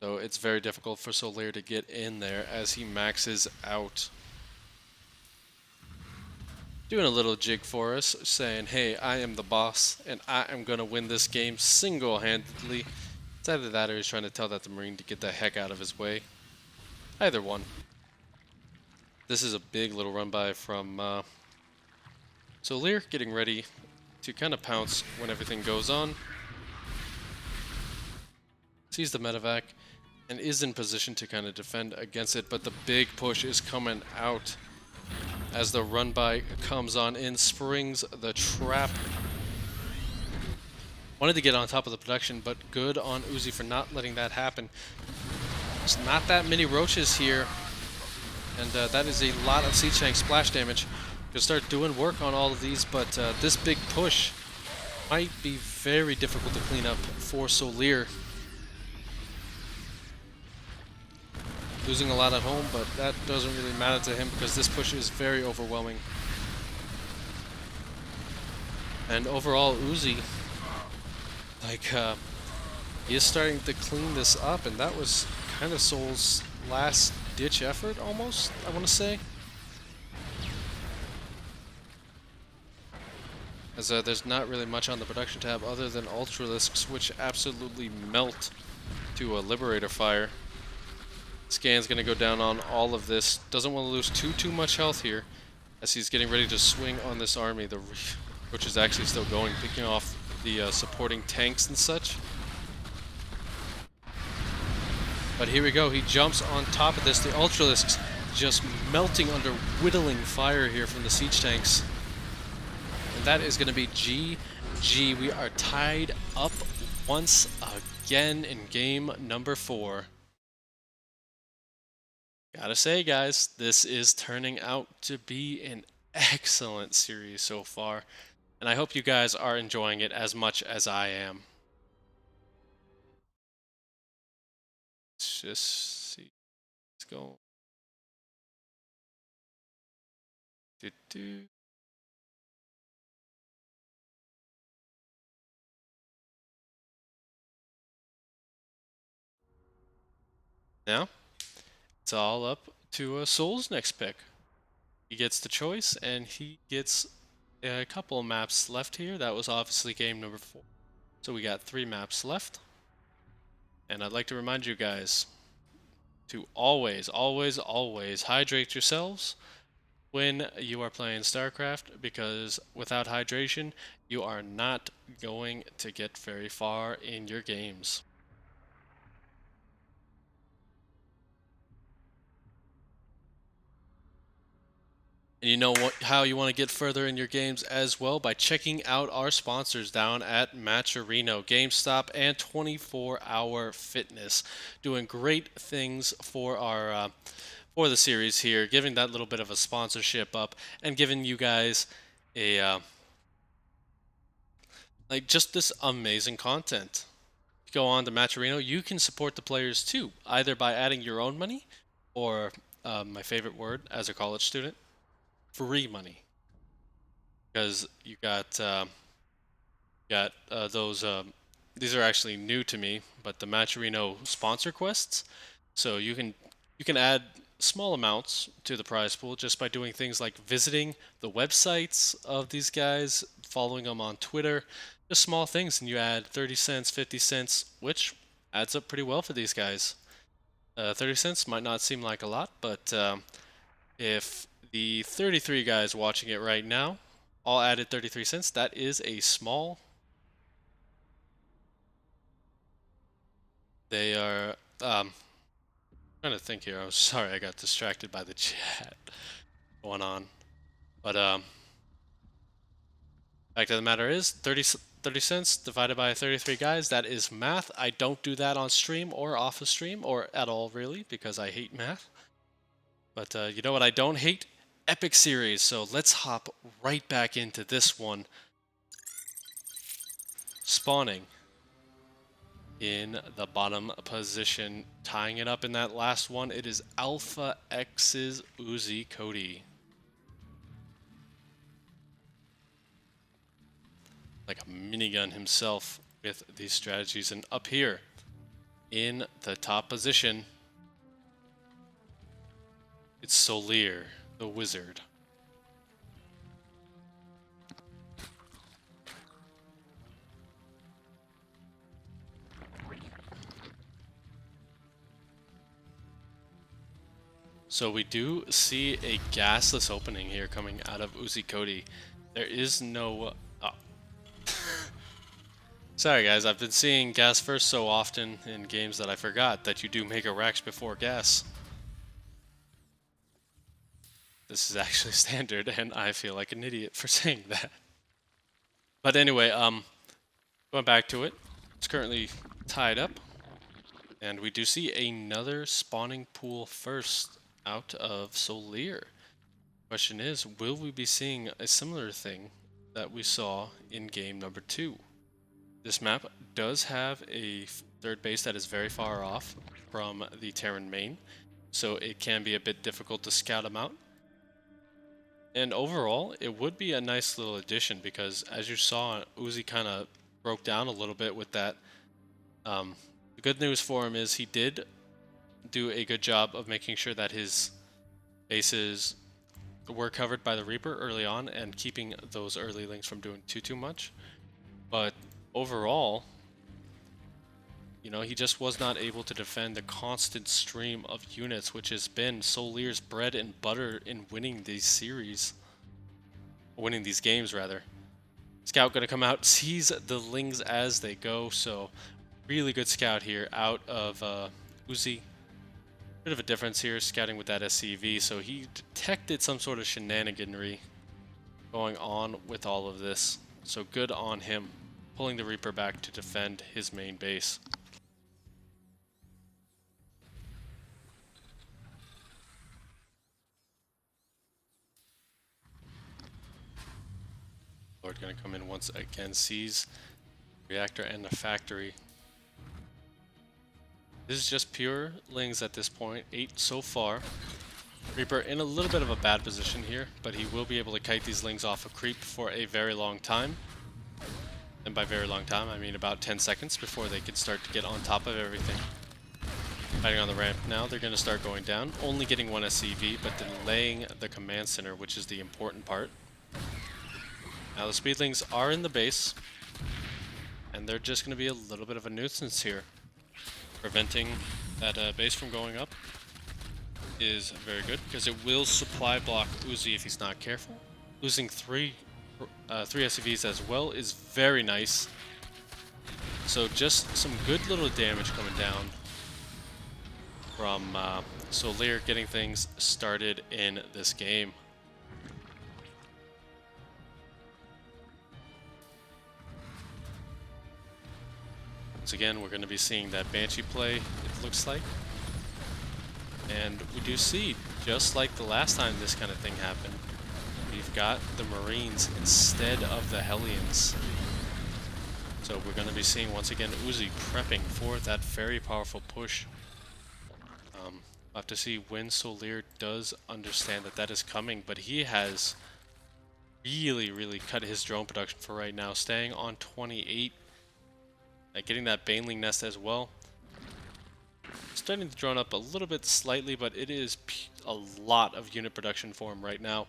So it's very difficult for SouLeer to get in there as he maxes out. Doing a little jig for us, saying, hey, I am the boss, and I am going to win this game single-handedly. It's either that or he's trying to tell that the Marine to get the heck out of his way. Either one. This is a big little run by from SouLeer, getting ready to kind of pounce when everything goes on. Sees the medevac and is in position to kind of defend against it, but the big push is coming out as the run by comes on in, springs the trap. Wanted to get on top of the production, but good on Uzi for not letting that happen. There's not that many roaches here, and that is a lot of siege tank splash damage. Gonna start doing work on all of these, but this big push might be very difficult to clean up for SouLeer. Losing a lot at home, but that doesn't really matter to him because this push is very overwhelming. And overall, Uzi, he is starting to clean this up, and that was kind of Soul's last ditch effort almost, I want to say. As there's not really much on the production tab other than Ultralisks, which absolutely melt to a Liberator fire. Scan's going to go down on all of this. Doesn't want to lose too much health here as he's getting ready to swing on this army, which is actually still going, picking off the supporting tanks and such. But here we go, he jumps on top of this. The Ultralisks just melting under whittling fire here from the siege tanks. And that is going to be GG. We are tied up once again in game number 4. Gotta say, guys, this is turning out to be an excellent series so far. And I hope you guys are enjoying it as much as I am. Let's just see. Let's go. Now, it's all up to Soul's next pick. He gets the choice, and he gets a couple of maps left here. That was obviously game number 4. So we got 3 maps left. And I'd like to remind you guys to always hydrate yourselves when you are playing StarCraft, because without hydration, you are not going to get very far in your games. And you know how you want to get further in your games as well? By checking out our sponsors down at Matcherino, GameStop, and 24-Hour Fitness, doing great things for our for the series here, giving that little bit of a sponsorship up and giving you guys a just this amazing content. Go on to Matcherino, you can support the players too, either by adding your own money or my favorite word as a college student, free money, because you got those. These are actually new to me, but the Matcherino sponsor quests. So you can add small amounts to the prize pool just by doing things like visiting the websites of these guys, following them on Twitter, just small things, and you add 30 cents, 50 cents, which adds up pretty well for these guys. 30 cents might not seem like a lot, but if the 33 guys watching it right now all added 33 cents, that is a small. They are, trying to think here. I'm sorry, I got distracted by the chat going on. But, fact of the matter is, 30 cents divided by 33 guys, that is math. I don't do that on stream or off of stream, or at all, really, because I hate math. But you know what I don't hate? Epic series. So let's hop right back into this one. Spawning in the bottom position, tying it up in that last one, it is Alpha X's Uzikoti. Like a minigun himself with these strategies. And up here in the top position, it's SouLeer, the wizard. So we do see a gasless opening here coming out of Uzikoti. There is no... Sorry guys, I've been seeing gas first so often in games that I forgot that you do make a Rax before gas. This is actually standard, and I feel like an idiot for saying that. But anyway, going back to it, it's currently tied up, and we do see another spawning pool first out of SouLeer. Question is, will we be seeing a similar thing that we saw in game number 2? This map does have a third base that is very far off from the Terran main, so it can be a bit difficult to scout them out. And overall, it would be a nice little addition because, as you saw, Uzi kind of broke down a little bit with that. The good news for him is he did do a good job of making sure that his bases were covered by the Reaper early on and keeping those early links from doing too much. But overall, you know, he just was not able to defend the constant stream of units, which has been SouLeer's bread and butter in winning these series. Winning these games, rather. Scout gonna come out, sees the lings as they go, so really good scout here out of Uzi. Bit of a difference here, scouting with that SCV, so he detected some sort of shenaniganry going on with all of this. So good on him, pulling the Reaper back to defend his main base. Lord gonna come in once again, sees reactor and the factory. This is just pure lings at this point, 8 so far. Reaper in a little bit of a bad position here, but he will be able to kite these lings off a creep for a very long time. And by very long time, I mean about 10 seconds before they can start to get on top of everything. Fighting on the ramp now, they're going to start going down, only getting one SCV, but delaying the command center, which is the important part. Now the speedlings are in the base, and they're just going to be a little bit of a nuisance here. Preventing that base from going up is very good, because it will supply block Uzi if he's not careful. Losing three SCVs as well is very nice. So just some good little damage coming down from SouLeer getting things started in this game. Once again, we're going to be seeing that Banshee play, it looks like. And we do see, just like the last time this kind of thing happened, we've got the Marines instead of the Hellions. So we're going to be seeing, once again, Uzi prepping for that very powerful push. We'll have to see when SouLeer does understand that that is coming, but he has really cut his drone production for right now, staying on 28. Getting that Baneling nest as well. starting to drone up a little bit slightly, but it is a lot of unit production for him right now.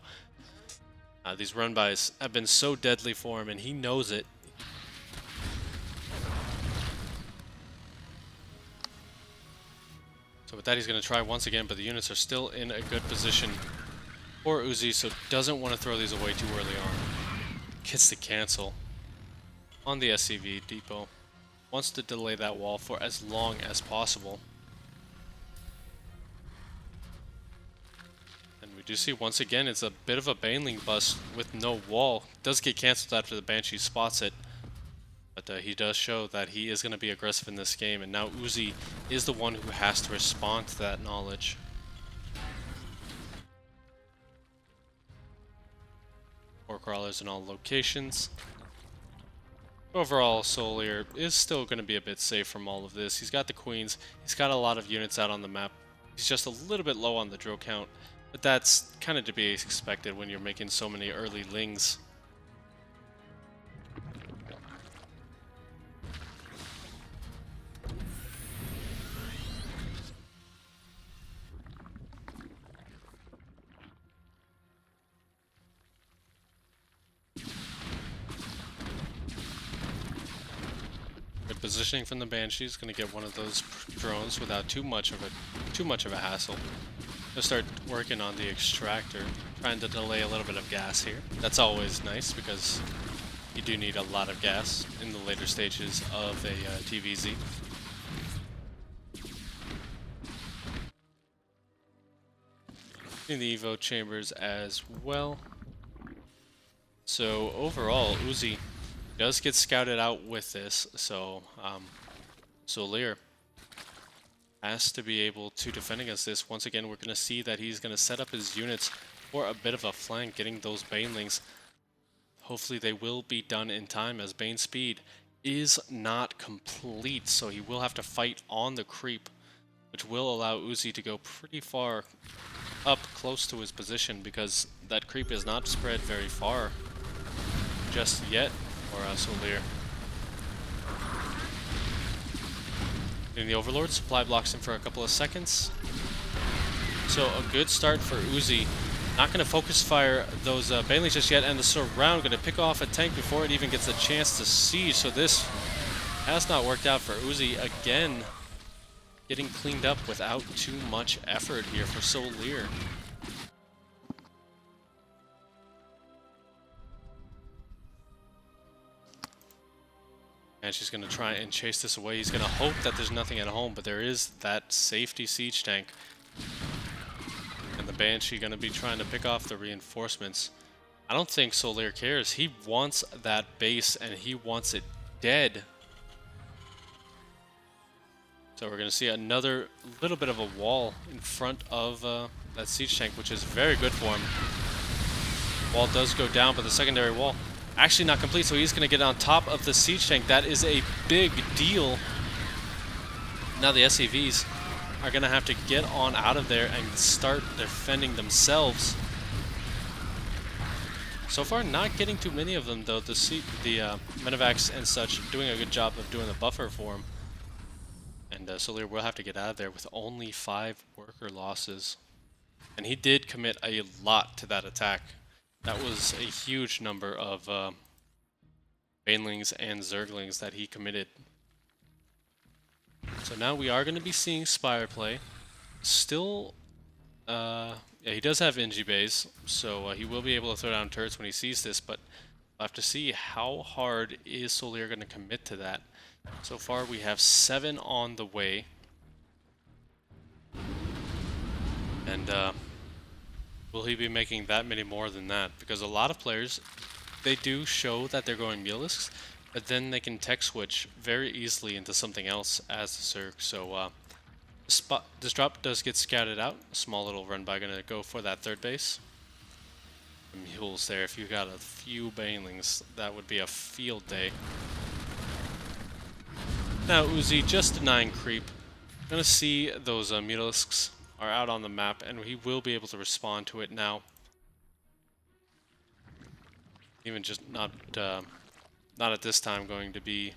These run-bys have been so deadly for him, and he knows it. So with that, he's going to try once again, but the units are still in a good position for Uzi, so doesn't want to throw these away too early on. Gets to cancel on the SCV depot. Wants to delay that wall for as long as possible. And we do see once again it's a bit of a Baneling bust with no wall. Does get cancelled after the Banshee spots it. But he does show that he is going to be aggressive in this game, and now Uzi is the one who has to respond to that knowledge. Four crawlers in all locations. Overall, SouLeer is still going to be a bit safe from all of this. He's got the queens, he's got a lot of units out on the map. He's just a little bit low on the drill count, but that's kind of to be expected when you're making so many early lings. Good positioning from the Banshee is going to get one of those drones without too much of a hassle. Gonna start working on the extractor, trying to delay a little bit of gas here. That's always nice because you do need a lot of gas in the later stages of a TVZ. In the Evo chambers as well. So overall, Uzi does get scouted out with this, so SouLeer has to be able to defend against this. Once again, we're going to see that he's going to set up his units for a bit of a flank, getting those Banelings. Hopefully they will be done in time, as Bane speed is not complete, so he will have to fight on the creep, which will allow Uzi to go pretty far up close to his position, because that creep is not spread very far just yet for SouLeer. Getting the Overlord, supply blocks him for a couple of seconds. So a good start for Uzi. Not going to focus fire those Banelings just yet, and the Surround going to pick off a tank before it even gets a chance to siege. So this has not worked out for Uzi. Again, getting cleaned up without too much effort here for SouLeer. And she's going to try and chase this away. He's going to hope that there's nothing at home, but there is that safety siege tank. And the Banshee going to be trying to pick off the reinforcements. I don't think SouLeer cares. He wants that base, and he wants it dead. So we're going to see another little bit of a wall in front of that siege tank, which is very good for him. Wall does go down, but the secondary wall actually not complete, so he's going to get on top of the siege tank. That is a big deal. Now the SCVs are going to have to get on out of there and start defending themselves. So far, not getting too many of them, though. The Medivacs and such doing a good job of doing the buffer for him. And SouLeer will have to get out of there with only 5 worker losses. And he did commit a lot to that attack. That was a huge number of Banelings and Zerglings that he committed. So now we are going to be seeing Spire play. Still, yeah, he does have Ingi Bays, so he will be able to throw down turrets when he sees this, but we'll have to see how hard is SouLeer going to commit to that. So far we have 7 on the way. And will he be making that many more than that? Because a lot of players, they do show that they're going Mulisks, but then they can tech switch very easily into something else as the Zerg. So this drop does get scouted out. A small little run by going to go for that third base. Mules there. If you got a few Banelings, that would be a field day. Now Uzi just denying creep. Gonna see those Mulisks are out on the map, and he will be able to respond to it now. Even just not at this time going to be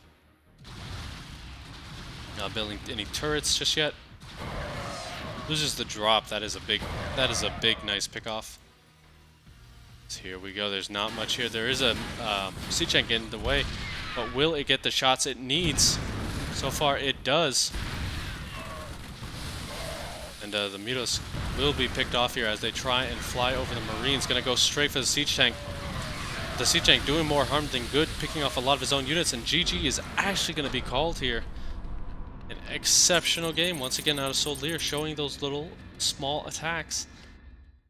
building any turrets just yet. Loses the drop. That is a big nice pickoff. So here we go. There's not much here. There is a Sichenk in the way, but will it get the shots it needs? So far, it does. And the Mitos will be picked off here as they try and fly over the Marines. Gonna go straight for the Siege Tank. The Siege Tank doing more harm than good, picking off a lot of his own units, and GG is actually gonna be called here. An exceptional game once again out of SouLeer, showing those little small attacks.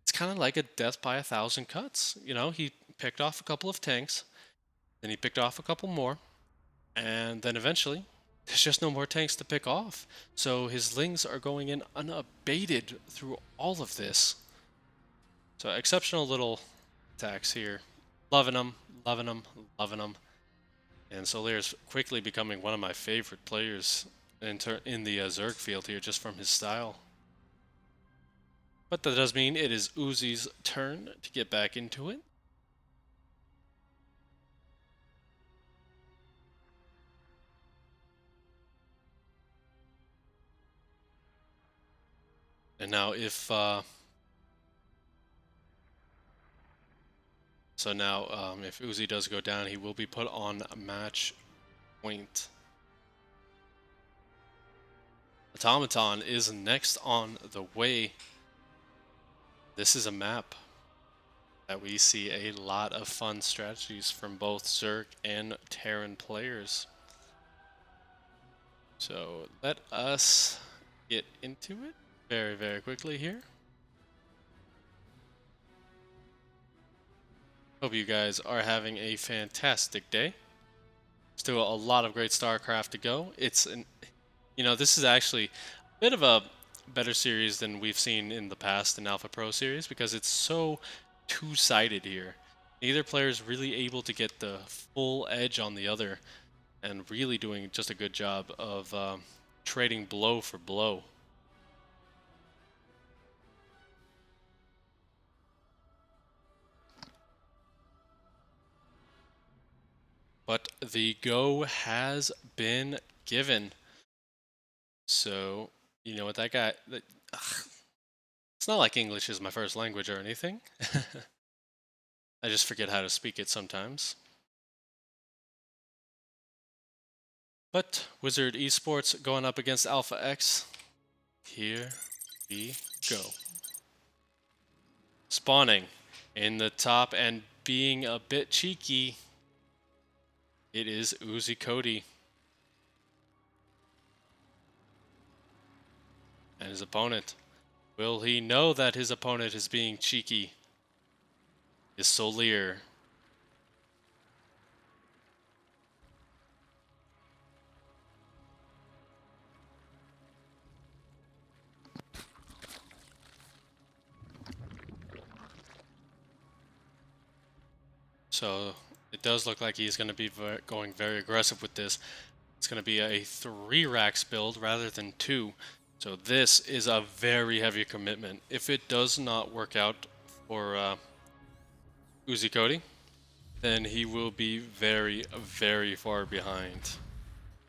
It's kind of like a death by 1,000 cuts. You know, he picked off a couple of tanks, then he picked off a couple more, and then eventually there's just no more tanks to pick off. So his lings are going in unabated through all of this. So exceptional little attacks here. Loving them, loving them, loving them. And SouLeer is quickly becoming one of my favorite players in the Zerg field here, just from his style. But that does mean it is Uzi's turn to get back into it. And now if if Uzi does go down, he will be put on match point. Automaton is next on the way. This is a map that we see a lot of fun strategies from both Zerg and Terran players. So let us get into it very, very quickly here. Hope you guys are having a fantastic day. Still a lot of great StarCraft to go. This is actually a bit of a better series than we've seen in the past in Alpha Pro series because it's so two-sided here. Neither player is really able to get the full edge on the other and really doing just a good job of trading blow for blow. But the go has been given. So, you know what that guy... It's not like English is my first language or anything. I just forget how to speak it sometimes. But Wizard Esports going up against Alpha X. Here we go. Spawning in the top and being a bit cheeky. It is Uzikoti. And his opponent. Will he know that his opponent is being cheeky? Is SouLeer. So it does look like he's going to be going very aggressive with this. It's going to be a 3 racks build rather than 2. So this is a very heavy commitment. If it does not work out for Uzikoti, then he will be very, very far behind.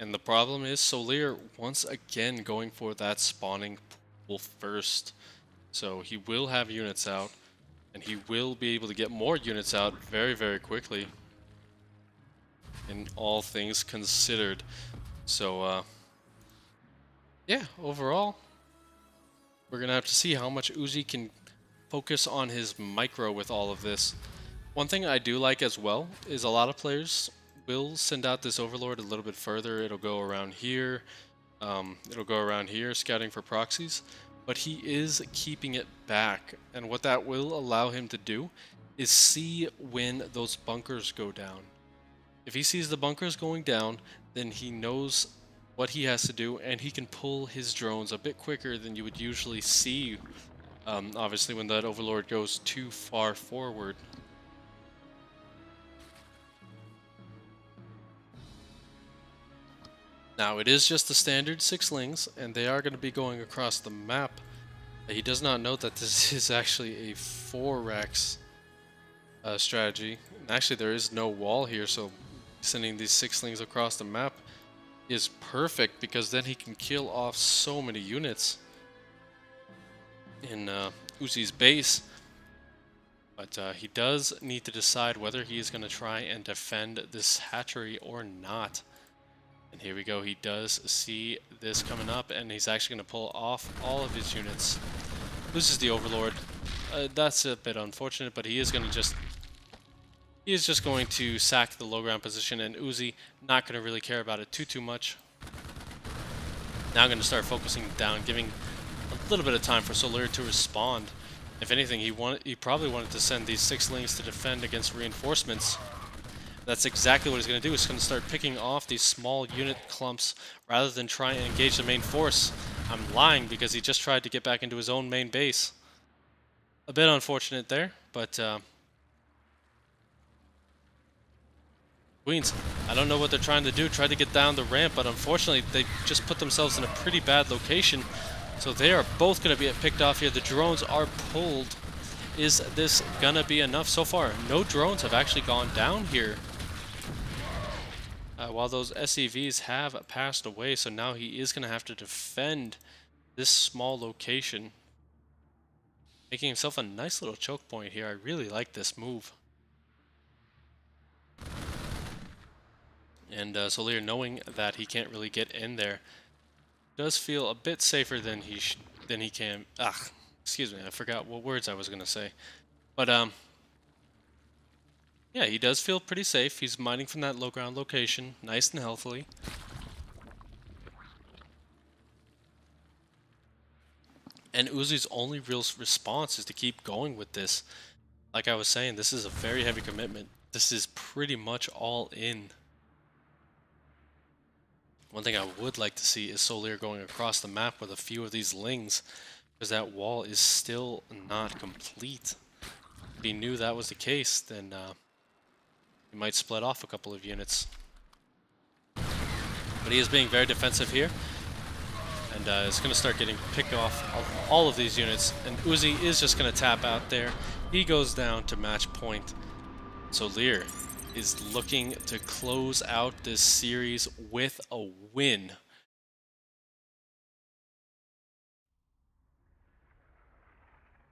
And the problem is SouLeer once again going for that spawning pool first. So he will have units out, and he will be able to get more units out very, very quickly. In all things considered. So, yeah, overall, we're going to have to see how much Uzi can focus on his micro with all of this. One thing I do like as well is a lot of players will send out this Overlord a little bit further. It'll go around here. Scouting for proxies. But he is keeping it back. And what that will allow him to do is see when those bunkers go down. If he sees the bunkers going down, then he knows what he has to do, and he can pull his drones a bit quicker than you would usually see, obviously, when that Overlord goes too far forward. Now, it is just the standard 6 lings, and they are going to be going across the map. He does not know that this is actually a 4 racks strategy. And actually, there is no wall here, so sending these 6 lings across the map is perfect because then he can kill off so many units. in Uzi's base. But he does need to decide whether he is going to try and defend this hatchery or not. And here we go. He does see this coming up, and he's actually going to pull off all of his units. Loses the Overlord. That's a bit unfortunate, but he is going to just... He is just going to sack the low ground position, and Uzi not going to really care about it too much. Now I'm going to start focusing down, giving a little bit of time for SouLeer to respond. If anything, he probably wanted to send these 6 lings to defend against reinforcements. That's exactly what he's going to do. He's going to start picking off these small unit clumps rather than try and engage the main force. I'm lying because he just tried to get back into his own main base. A bit unfortunate there, but Queens, I don't know what they're trying to do. Tried to get down the ramp, but unfortunately they just put themselves in a pretty bad location. So they are both going to be picked off here. The drones are pulled. Is this going to be enough? So far, no drones have actually gone down here. While those SCVs have passed away, so now he is going to have to defend this small location. Making himself a nice little choke point here. I really like this move. And SouLeer, knowing that he can't really get in there, does feel a bit safer than he can. Excuse me, I forgot what words I was gonna say. But yeah, he does feel pretty safe. He's mining from that low ground location, nice and healthily. And Uzi's only real response is to keep going with this. Like I was saying, this is a very heavy commitment. This is pretty much all in. One thing I would like to see is SouLeer going across the map with a few of these lings, because that wall is still not complete. If he knew that was the case, then he might split off a couple of units. But he is being very defensive here, and is going to start getting picked off of all of these units, and Uzi is just going to tap out there. He goes down to match point. SouLeer is looking to close out this series with a win.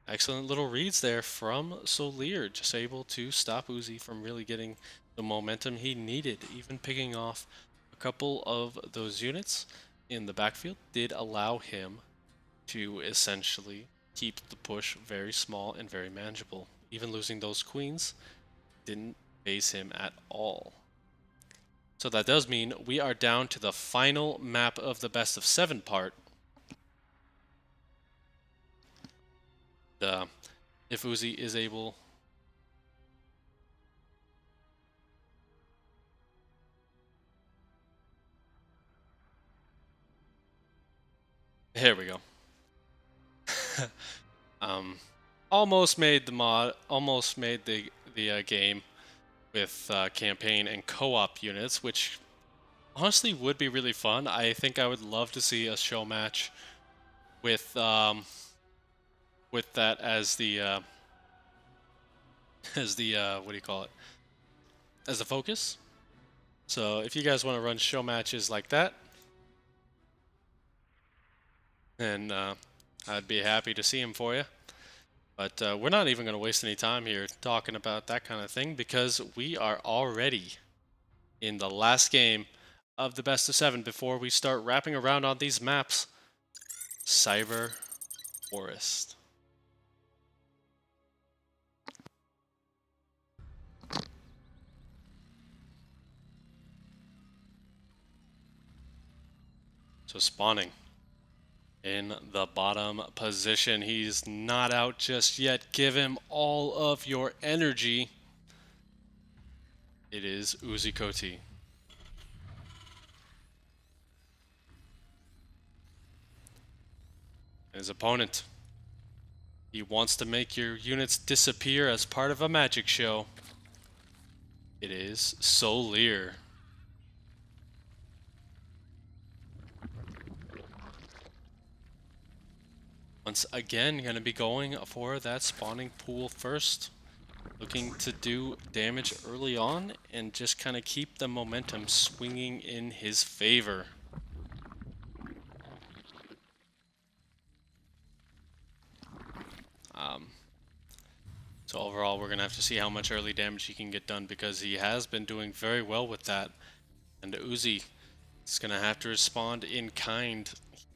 Excellent little reads there from SouLeer, just able to stop Uzi from really getting the momentum he needed. Even picking off a couple of those units in the backfield did allow him to essentially keep the push very small and very manageable. Even losing those queens didn't phase him at all. So that does mean we are down to the final map of the best of 7 part. If Uzi is able... Here we go. Almost made the mod, almost made the game with campaign and co-op units, which honestly would be really fun. I think I would love to see a show match with that as the what do you call it? As the focus. So if you guys want to run show matches like that, then I'd be happy to see them for you. But we're not even going to waste any time here talking about that kind of thing, because we are already in the last game of the best of 7 before we start wrapping around on these maps. Cyber Forest. So spawning in the bottom position. He's not out just yet. Give him all of your energy. It is Uzikoti. His opponent. He wants to make your units disappear as part of a magic show. It is SouLeer. Once again, going to be going for that spawning pool first. Looking to do damage early on and just kind of keep the momentum swinging in his favor. So overall, we're going to have to see how much early damage he can get done, because he has been doing very well with that. And Uzi is going to have to respond in kind.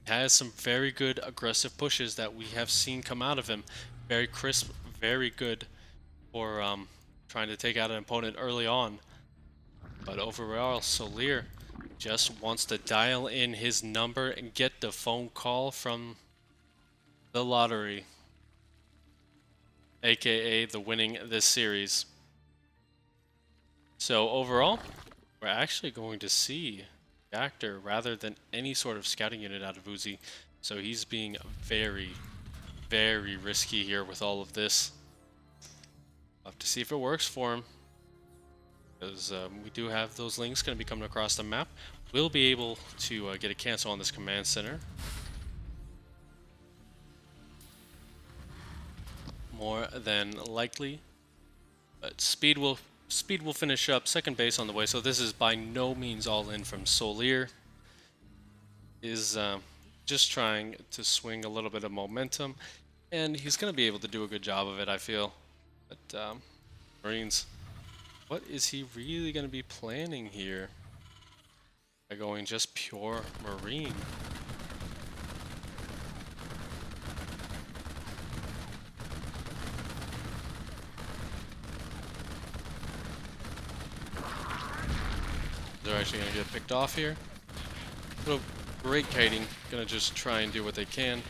He has some very good aggressive pushes that we have seen come out of him. Very crisp, very good for trying to take out an opponent early on. But overall, SouLeer just wants to dial in his number and get the phone call from the lottery, aka the winning this series. So overall, we're actually going to see Actor rather than any sort of scouting unit out of Uzi. So he's being very, very risky here with all of this. We'll have to see if it works for him, because we do have those links going to be coming across the map. We'll be able to get a cancel on this command center. More than likely. But speed will finish up second base on the way, so this is by no means all in from SouLeer. Is just trying to swing a little bit of momentum, and he's going to be able to do a good job of it, I feel. But Marines, what is he really going to be planning here by going just pure Marine? They're actually going to get picked off here. Little great kiting, going to just try and do what they can.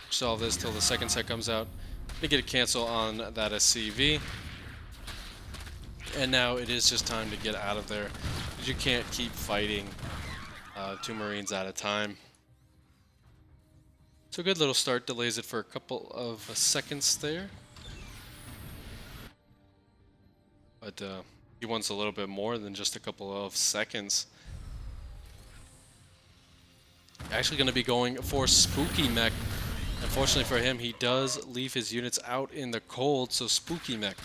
Solve this till the second set comes out. They get a cancel on that SCV. And now it is just time to get out of there, because you can't keep fighting 2 Marines at a time. So good little start, delays it for a couple of seconds there. But he wants a little bit more than just a couple of seconds. Actually going to be going for Spooky Mech. Unfortunately for him, he does leave his units out in the cold, so Spooky Mech.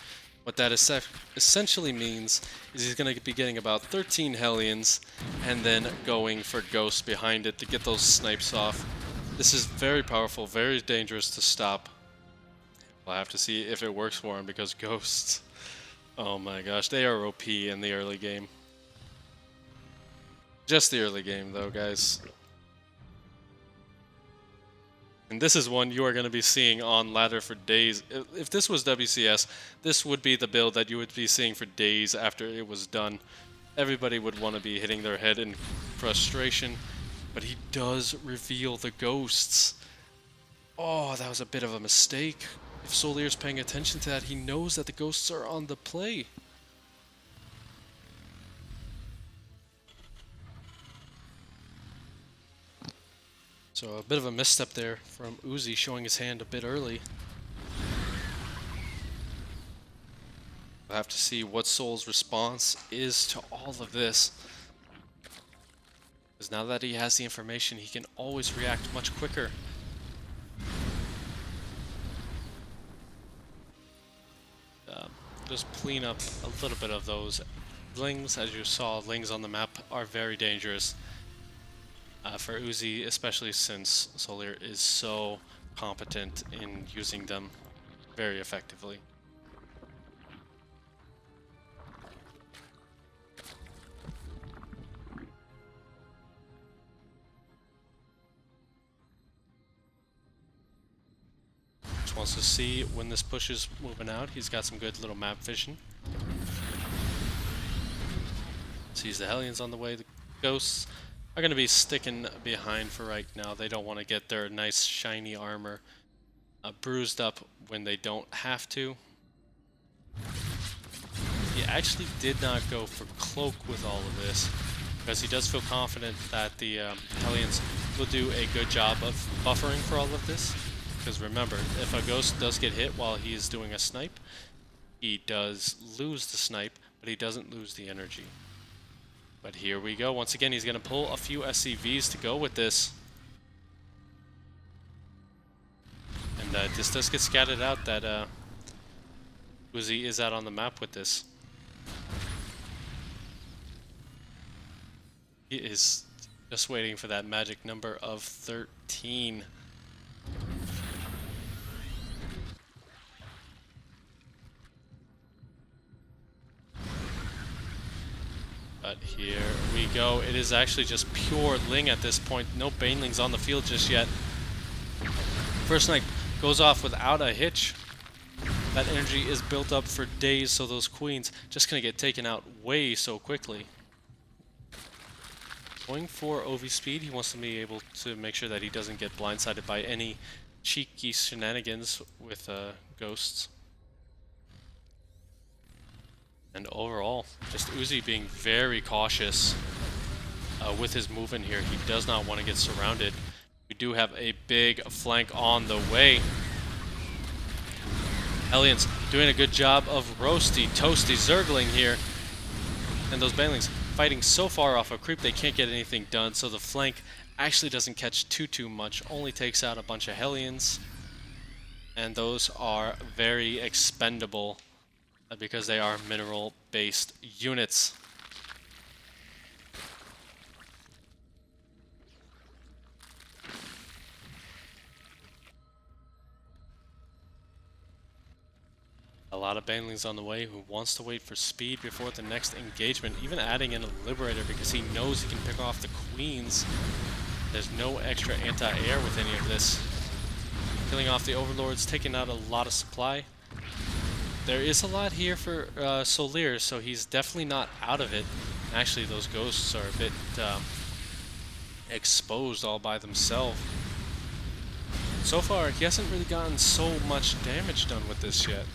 What that essentially means is he's going to be getting about 13 Hellions and then going for Ghosts behind it to get those snipes off. This is very powerful, very dangerous to stop. We'll have to see if it works for him, because Ghosts, oh my gosh, they are OP in the early game. Just the early game though, guys. And this is one you are going to be seeing on ladder for days. If this was WCS, this would be the build that you would be seeing for days after it was done. Everybody would want to be hitting their head in frustration, but he does reveal the Ghosts. Oh, that was a bit of a mistake. If SouLeer's paying attention to that, he knows that the Ghosts are on the play. So a bit of a misstep there from Uzi, showing his hand a bit early. We'll have to see what Soul's response is to all of this, because now that he has the information, he can always react much quicker. Just clean up a little bit of those lings. As you saw, lings on the map are very dangerous. For Uzi, especially since SouLeer is so competent in using them very effectively. Just wants to see when this push is moving out. He's got some good little map vision. Sees the Hellions on the way. The Ghosts are going to be sticking behind for right now. They don't want to get their nice shiny armor bruised up when they don't have to. He actually did not go for Cloak with all of this, because he does feel confident that the Hellions will do a good job of buffering for all of this. Because remember, if a Ghost does get hit while he is doing a snipe, he does lose the snipe, but he doesn't lose the energy. But here we go. Once again, he's going to pull a few SCVs to go with this. And this does get scattered out that Uzi is out on the map with this. He is just waiting for that magic number of 13. But here we go. It is actually just pure Ling at this point. No Banelings on the field just yet. First Snipe goes off without a hitch. That energy is built up for days, so those queens just gonna get taken out way so quickly. Going for OV speed, he wants to be able to make sure that he doesn't get blindsided by any cheeky shenanigans with ghosts. And overall, just Uzi being very cautious with his movement here. He does not want to get surrounded. We do have a big flank on the way. Hellions doing a good job of roasty, toasty, zergling here. And those banelings fighting so far off a creep they can't get anything done, so the flank actually doesn't catch too much, only takes out a bunch of Hellions. And those are very expendable because they are mineral-based units. A lot of banelings on the way who wants to wait for speed before the next engagement, even adding in a Liberator because he knows he can pick off the queens. There's no extra anti-air with any of this. Killing off the Overlords, taking out a lot of supply. There is a lot here for SouLeer, so he's definitely not out of it. Actually, those ghosts are a bit exposed all by themselves. So far, he hasn't really gotten so much damage done with this yet.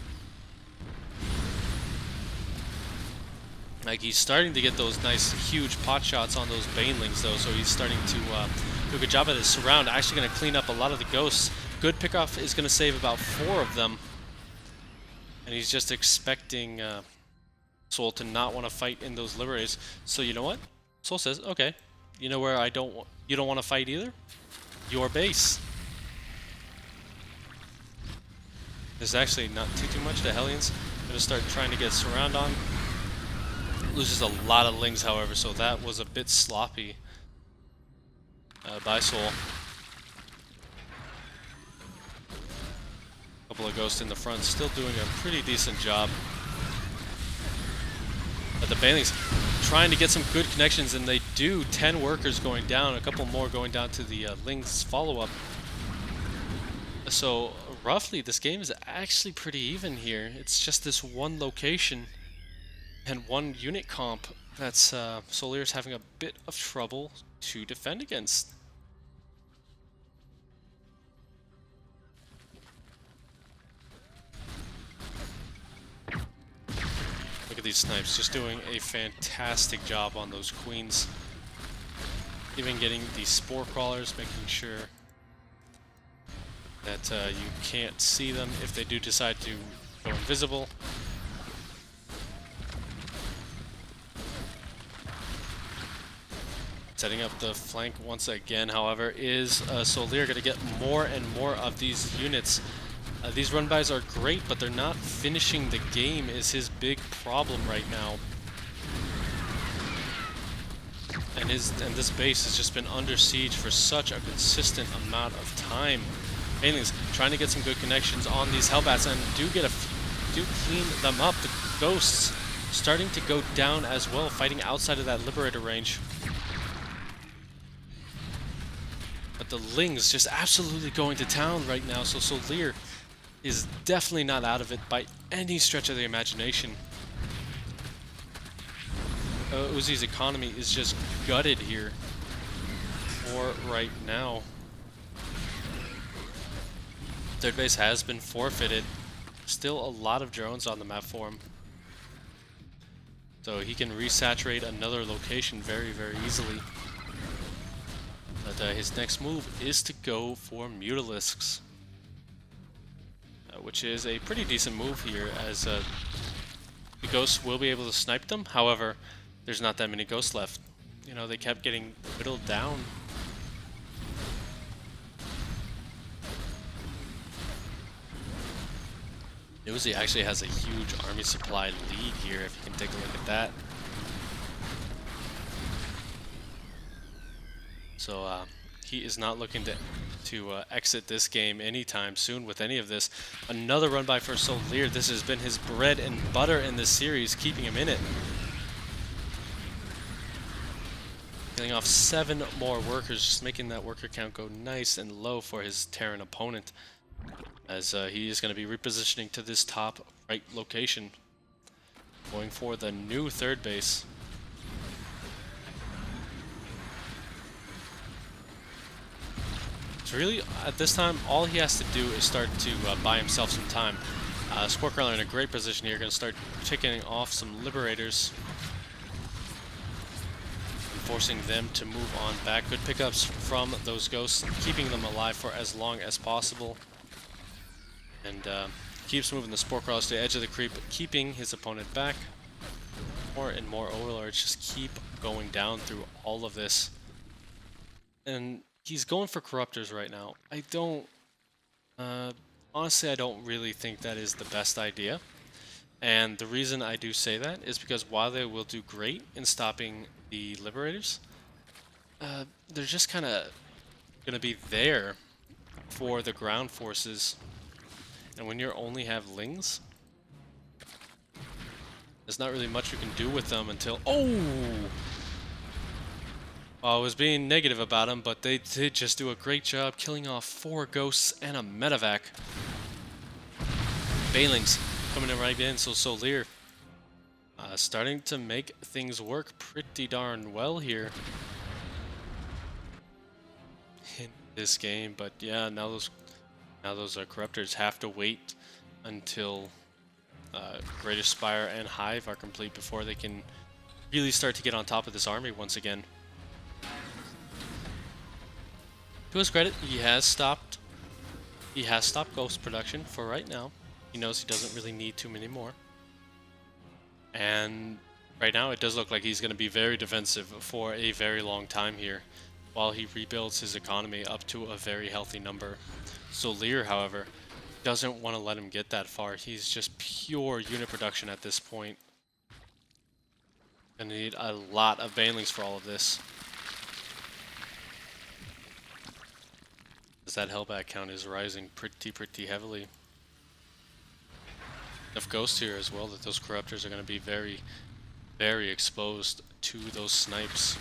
Like, he's starting to get those nice, huge pot shots on those banelings, though, so he's starting to do a good job at his surround. Actually going to clean up a lot of the ghosts. Good pickoff is going to save about 4 of them. And he's just expecting Soul to not want to fight in those Liberators. So you know what? Soul says, okay, you know where you don't want to fight either? Your base. There's actually not too much to Hellions. Going to start trying to get surround on. Loses a lot of Lings, however, so that was a bit sloppy by Soul. Couple of ghosts in the front, still doing a pretty decent job. But the banelings trying to get some good connections, and they do. 10 workers going down, a couple more going down to the Lings follow-up. So roughly, this game is actually pretty even here. It's just this one location and one unit comp that's SouLeer's having a bit of trouble to defend against. Look at these snipes, just doing a fantastic job on those queens. Even getting the spore crawlers, making sure that you can't see them if they do decide to go invisible. Setting up the flank once again, however, is SouLeer going to get more and more of these units. These run-bys are great, but they're not finishing the game is his big problem right now. And this base has just been under siege for such a consistent amount of time. Banelings trying to get some good connections on these Hellbats and do clean them up. The ghosts starting to go down as well, fighting outside of that Liberator range. But the Lings just absolutely going to town right now, so SouLeer is definitely not out of it by any stretch of the imagination. Uzi's economy is just gutted here for right now. Third base has been forfeited. Still a lot of drones on the map for him. So he can resaturate another location very, very easily. But his next move is to go for Mutalisks, which is a pretty decent move here, as the ghosts will be able to snipe them. However, there's not that many ghosts left. You know, they kept getting whittled down. Uzi actually has a huge army supply lead here, if you can take a look at that. So he is not looking to exit this game anytime soon with any of this. Another run by for SouLeer. This has been his bread and butter in this series, keeping him in it. Killing off 7 more workers, just making that worker count go nice and low for his Terran opponent, as he is going to be repositioning to this top right location, going for the new third base. So really, at this time, all he has to do is start to buy himself some time. Sport Crawler in a great position here, going to start ticking off some Liberators, and forcing them to move on back. Good pickups from those Ghosts, keeping them alive for as long as possible. And keeps moving the Sport Crawlers to the edge of the creep, keeping his opponent back. More and more Overlords just keep going down through all of this. And he's going for Corruptors right now. I don't... honestly, I don't really think that is the best idea. And the reason I do say that is because while they will do great in stopping the Liberators, they're just kind of going to be there for the ground forces. And when you only have Lings, there's not really much you can do with them until... Oh! I was being negative about them, but they did just do a great job killing off 4 Ghosts and a Medevac. Banelings coming in right in, so SouLeer starting to make things work pretty darn well here in this game. But yeah, now those Corruptors have to wait until Greater Spire and Hive are complete before they can really start to get on top of this army once again. To his credit, he has stopped Ghost production for right now. He knows he doesn't really need too many more. And right now it does look like he's going to be very defensive for a very long time here, while he rebuilds his economy up to a very healthy number. SouLeer, however, doesn't want to let him get that far. He's just pure unit production at this point. Gonna need a lot of Banelings for all of this, as that Hellbat count is rising pretty heavily. Enough Ghosts here as well that those Corruptors are going to be very exposed to those snipes.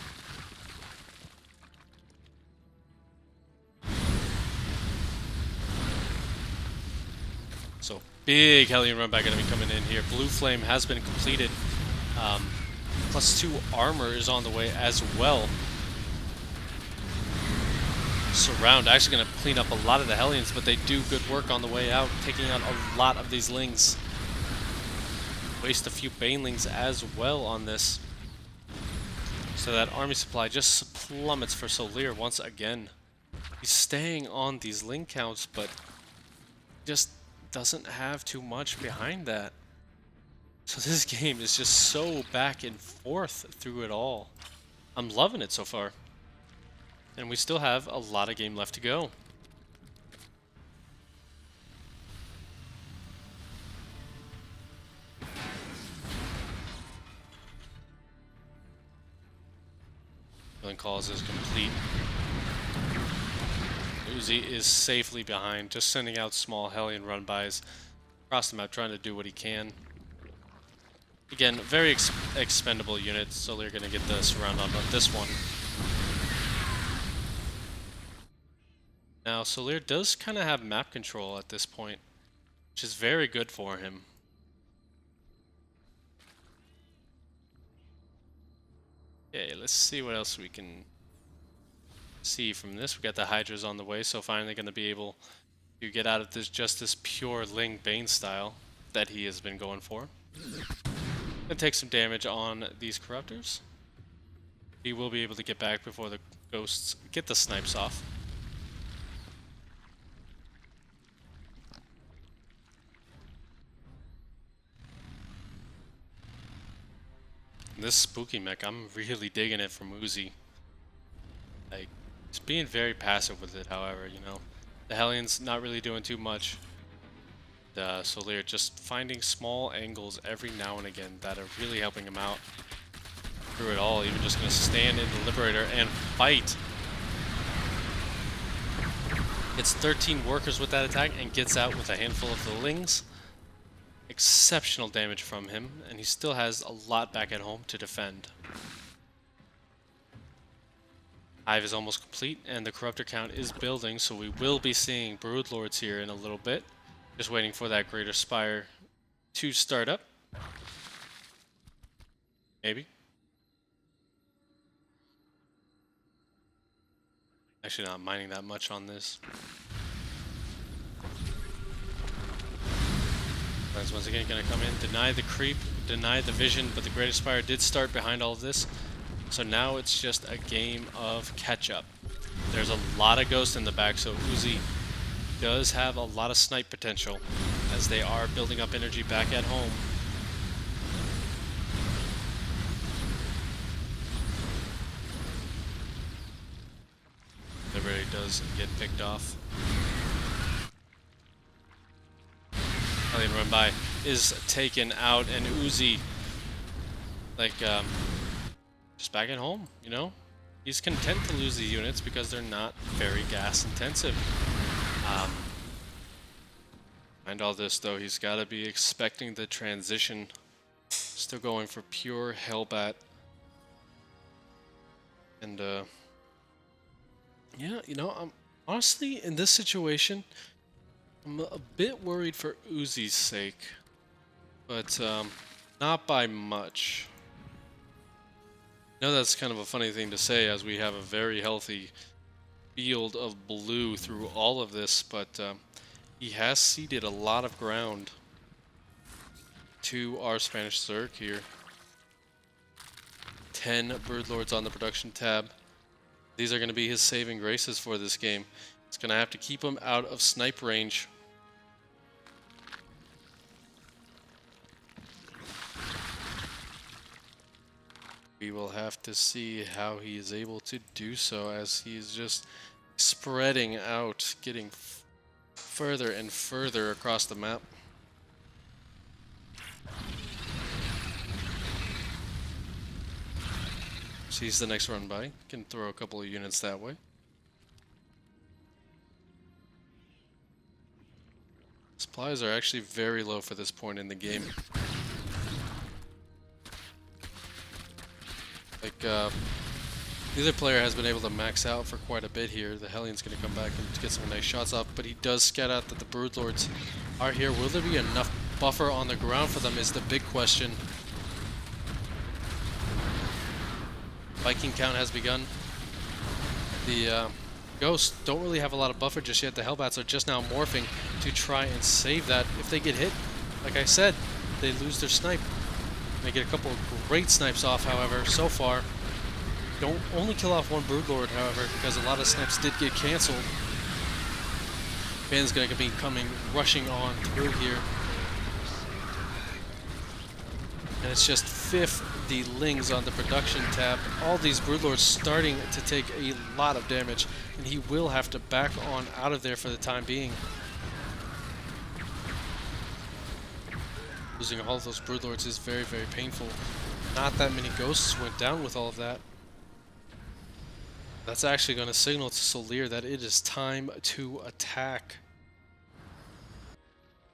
So big Hellion run back going to be coming in here. Blue Flame has been completed. +2 armor is on the way as well. Surround actually going to clean up a lot of the Hellions, but they do good work on the way out, taking out a lot of these Lings. Waste a few Banelings as well on this. So that army supply just plummets for SouLeer once again. He's staying on these Ling counts, but just doesn't have too much behind that. So this game is just so back and forth through it all. I'm loving it so far. And we still have a lot of game left to go. Killing calls is complete. Uzi is safely behind, just sending out small Hellion run-bys across the map, trying to do what he can. Again, very expendable unit, so they're going to get the surround on this one. Now, SouLeer does kind of have map control at this point, which is very good for him. Okay, let's see what else we can see from this. We got the Hydras on the way, so finally going to be able to get out of this just this pure Ling Bane style that he has been going for. Gonna take some damage on these Corruptors. He will be able to get back before the Ghosts get the snipes off. This spooky mech, I'm really digging it from Uzi. Like, he's being very passive with it, however, you know. The Hellion's not really doing too much. SouLeer just finding small angles every now and again that are really helping him out through it all. Even just going to stand in the Liberator and fight. Gets 13 workers with that attack and gets out with a handful of the Lings. Exceptional damage from him, and he still has a lot back at home to defend. Hive is almost complete, and the corruptor count is building, so we will be seeing broodlords here in a little bit. Just waiting for that greater spire to start up. Maybe. Actually not mining that much on this. That's once again going to come in, deny the creep, deny the vision, but the greater spire did start behind all of this. So now it's just a game of catch-up. There's a lot of ghosts in the back, so Uzi does have a lot of snipe potential as they are building up energy back at home. Liberty does get picked off. Alien run by is taken out, and Uzi, like, just back at home, you know? He's content to lose the units because they're not very gas intensive. Behind all this, though, he's got to be expecting the transition. Still going for pure Hellbat. And, yeah, you know, I'm honestly, in this situation, I'm a bit worried for Uzi's sake. But, not by much. I know that's kind of a funny thing to say as we have a very healthy field of blue through all of this, but he has ceded a lot of ground to our Spanish Zerg here. 10 Broodlords on the production tab. These are going to be his saving graces for this game. It's going to have to keep him out of snipe range. We will have to see how he is able to do so as he is just spreading out, getting further and further across the map. Sees the next run by, can throw a couple of units that way. Supplies are actually very low for this point in the game. Like, the other player has been able to max out for quite a bit here. The Hellion's going to come back and get some nice shots off, but he does scout out that the Broodlords are here. Will there be enough buffer on the ground for them is the big question. Viking count has begun. The Ghosts don't really have a lot of buffer just yet. The Hellbats are just now morphing to try and save that. If they get hit, like I said, they lose their snipe. They get a couple of great snipes off, however, so far. Don't only kill off one Broodlord, however, because a lot of snipes did get cancelled. Ben's going to be rushing on through here. And it's just 50 lings on the production tab. All these Broodlords starting to take a lot of damage, and he will have to back on out of there for the time being. Losing all of those Broodlords is very, very painful. Not that many ghosts went down with all of that. That's actually going to signal to SouLeer that it is time to attack.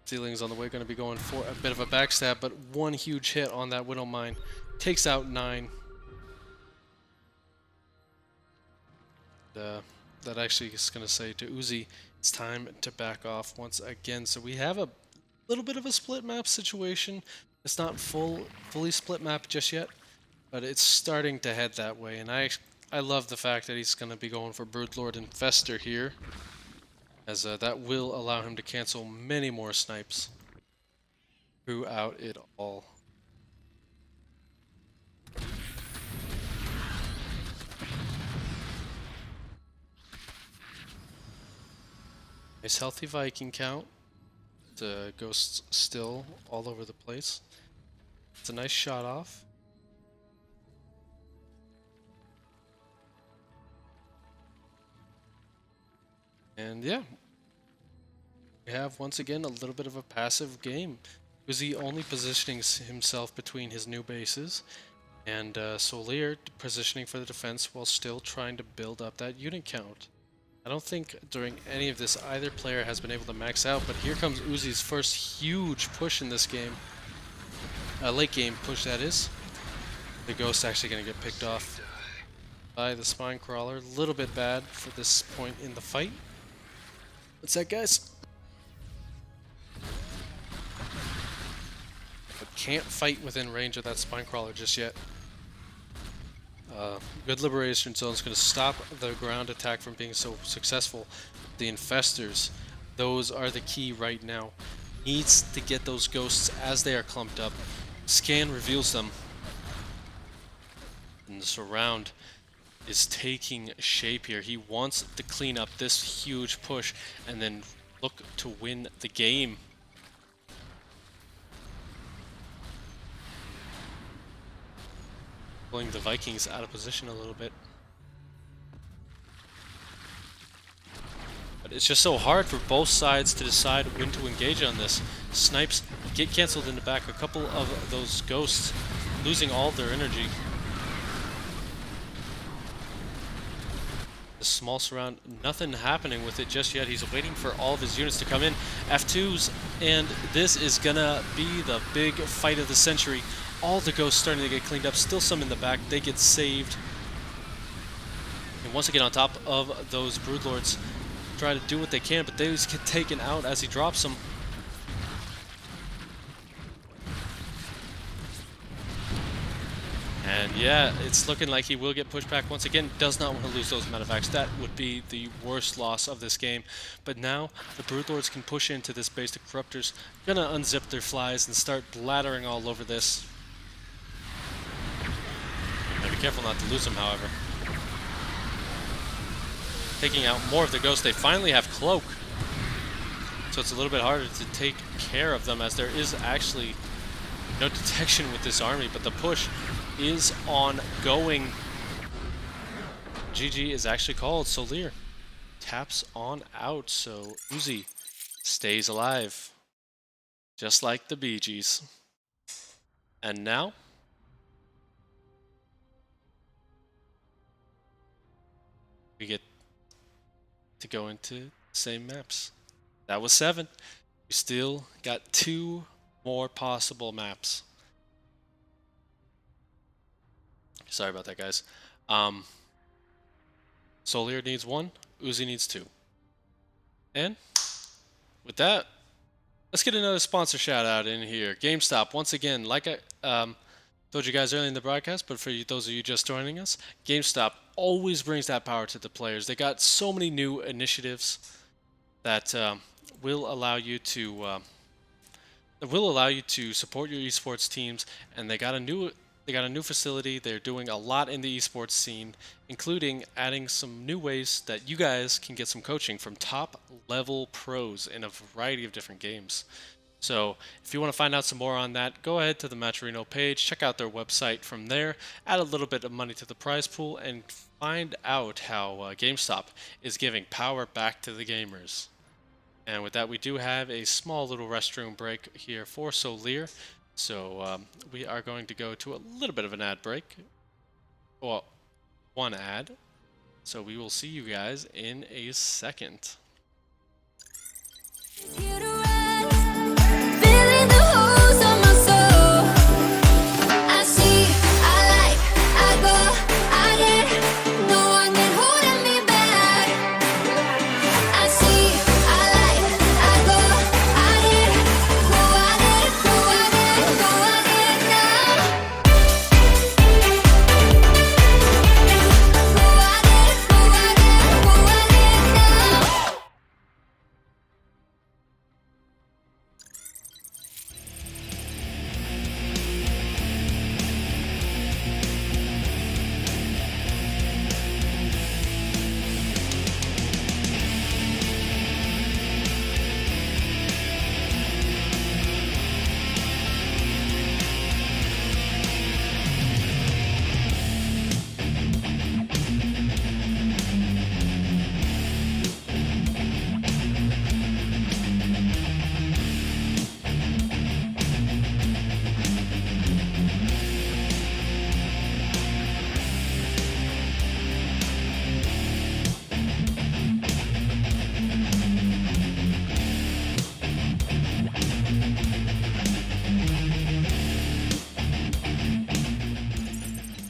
Ceiling's on the way, going to be going for a bit of a backstab, but one huge hit on that Widow Mine takes out 9. That actually is going to say to Uzi, it's time to back off once again. So we have a little bit of a split map situation. It's not fully split map just yet, but it's starting to head that way. And I love the fact that he's going to be going for Broodlord Infestor here, as that will allow him to cancel many more snipes throughout it all. Nice healthy Viking count. The ghosts still all over the place. It's a nice shot off. And yeah, we have once again a little bit of a passive game. Uzi only positioning himself between his new bases, and SouLeer positioning for the defense while still trying to build up that unit count. I don't think during any of this either player has been able to max out, but here comes Uzi's first huge push in this game. Late game push, that is. The Ghost actually going to get picked off. by the spine crawler. A little bit bad for this point in the fight. What's that, guys? But can't fight within range of that spine crawler just yet. Good liberation zone is going to stop the ground attack from being so successful. The infestors, those are the key right now. Needs to get those ghosts as they are clumped up. Scan reveals them. And the surround is taking shape here. He wants to clean up this huge push and then look to win the game. Pulling the Vikings out of position a little bit. But it's just so hard for both sides to decide when to engage on this. Snipes get cancelled in the back. A couple of those ghosts losing all their energy. The small surround, nothing happening with it just yet. He's waiting for all of his units to come in. F2s, and this is gonna be the big fight of the century. All the ghosts starting to get cleaned up, still some in the back, they get saved. And once again on top of those Broodlords, try to do what they can, but they just get taken out as he drops them. And yeah, it's looking like he will get pushed back once again. Does not want to lose those medevacs. That would be the worst loss of this game. But now the Broodlords can push into this base. The Corruptors gonna unzip their flies and start blathering all over this. Be careful not to lose them, however. Taking out more of the ghosts. They finally have Cloak. So it's a little bit harder to take care of them, as there is actually no detection with this army, but the push is ongoing. GG is actually called. SouLeer taps on out, so Uzi stays alive. Just like the Bee Gees. And now we get to go into the same maps. That was 7. We still got 2 more possible maps. Sorry about that, guys. SouLeer needs 1, Uzi needs 2. And with that, let's get another sponsor shout out in here. GameStop, once again, like I told you guys earlier in the broadcast, but for those of you just joining us, GameStop always brings that power to the players. They got so many new initiatives that will allow you to support your esports teams, and they got a new facility. They're doing a lot in the esports scene, including adding some new ways that you guys can get some coaching from top level pros in a variety of different games. So if you want to find out some more on that, go ahead to the Matcherino page, check out their website from there, add a little bit of money to the prize pool, and find out how GameStop is giving power back to the gamers. And with that, we do have a small little restroom break here for SouLeer. So we are going to go to a little bit of an ad break. Well, one ad. So we will see you guys in a second.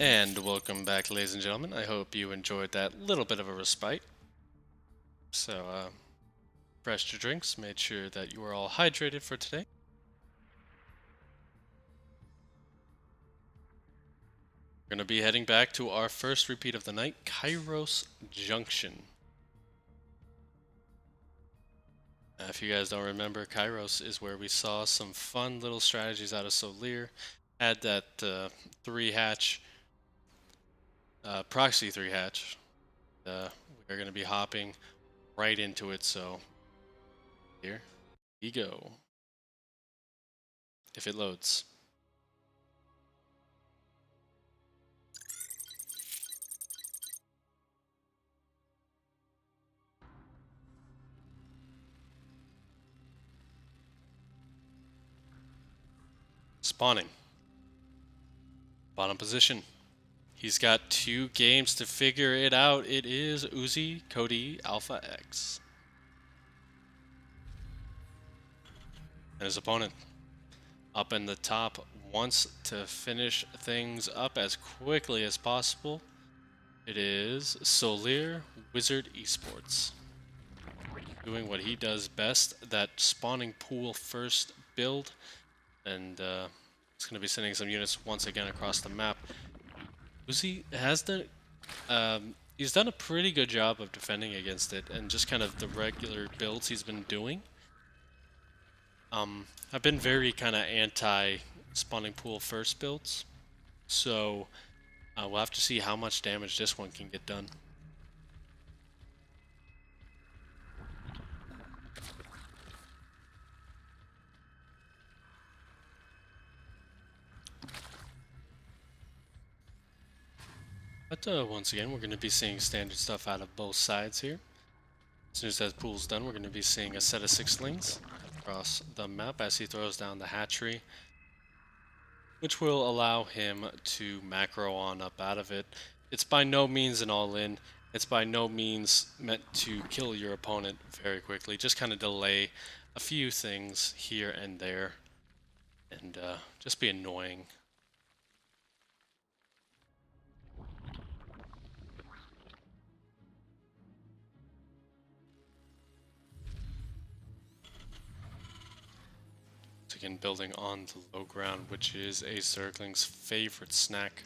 And welcome back, ladies and gentlemen. I hope you enjoyed that little bit of a respite. So, refreshed your drinks, made sure that you were all hydrated for today. We're going to be heading back to our first repeat of the night, Kairos Junction. If you guys don't remember, Kairos is where we saw some fun little strategies out of SouLeer. Had that 3-hatch, proxy 3-hatch. We're going to be hopping right into it, so here we go. If it loads. Spawning. Bottom position. He's got 2 games to figure it out. It is Uzikoti Alpha X. And his opponent up in the top wants to finish things up as quickly as possible. It is SouLeer Wizard Esports. Doing what he does best, that spawning pool first build. And it's going to be sending some units once again across the map. Uzi has done, he's done a pretty good job of defending against it, and just kind of the regular builds he's been doing. I've been very kind of anti-spawning pool first builds, so we'll have to see how much damage this one can get done. But once again, we're going to be seeing standard stuff out of both sides here. As soon as that pool's done, we're going to be seeing a set of 6-lings across the map as he throws down the hatchery, which will allow him to macro on up out of it. It's by no means an all-in. It's by no means meant to kill your opponent very quickly. Just kind of delay a few things here and there, and just be annoying. Again, building on the low ground, which is a Zergling's favorite snack,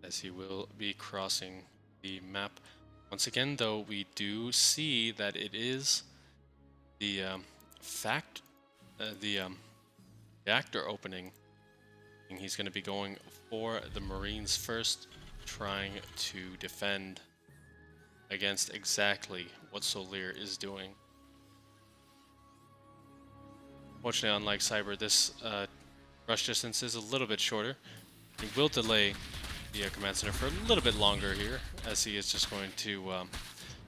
as he will be crossing the map. Once again, though, we do see that it is the reactor opening. And he's going to be going for the Marines first, trying to defend against exactly what SouLeer is doing. Fortunately, unlike Cyber, this rush distance is a little bit shorter. He will delay the command center for a little bit longer here, as he is just going to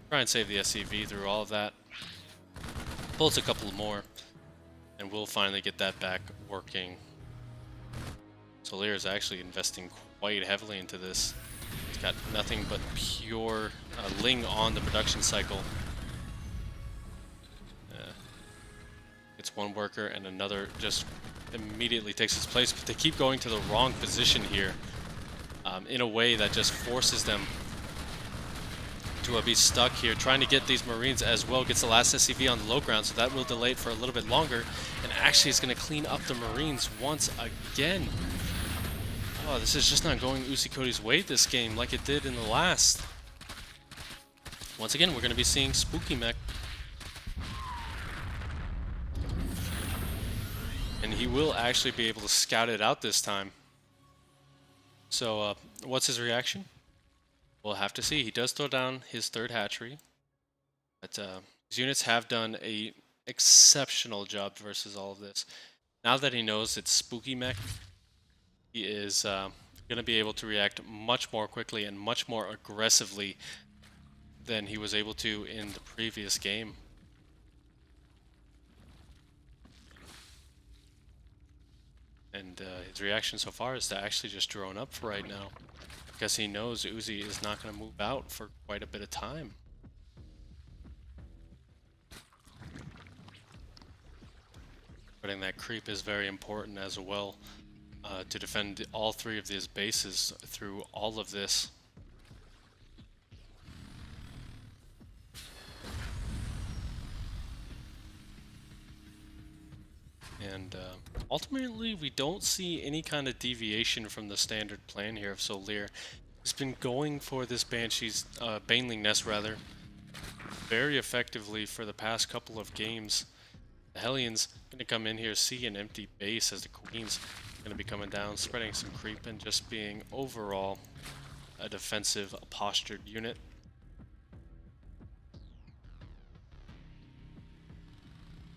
try and save the SCV through all of that. Pulls a couple more, and we'll finally get that back working. SouLeer is actually investing quite heavily into this. He's got nothing but pure Ling on the production cycle. It's one worker and another just immediately takes his place, but they keep going to the wrong position here in a way that just forces them to be stuck here, trying to get these Marines as well. Gets the last SCV on the low ground, so that will delay it for a little bit longer, and actually is going to clean up the Marines once again. Oh, this is just not going Uzikoti's way this game like it did in the last. Once again, we're going to be seeing Spooky Mech. And he will actually be able to scout it out this time. So, what's his reaction? We'll have to see. He does throw down his 3rd hatchery. But his units have done an exceptional job versus all of this. Now that he knows it's Spooky Mech, he is going to be able to react much more quickly and much more aggressively than he was able to in the previous game. And his reaction so far is to actually just drone up for right now, because he knows Uzi is not going to move out for quite a bit of time. Putting that creep is very important as well. to defend all three of these bases through all of this. And ultimately, we don't see any kind of deviation from the standard plan here of SouLeer. He's been going for this Banshee's, Baneling Nest rather, very effectively for the past couple of games. The Hellions going to come in here, see an empty base as the Queen's going to be coming down, spreading some creep and just being overall a defensive postured unit.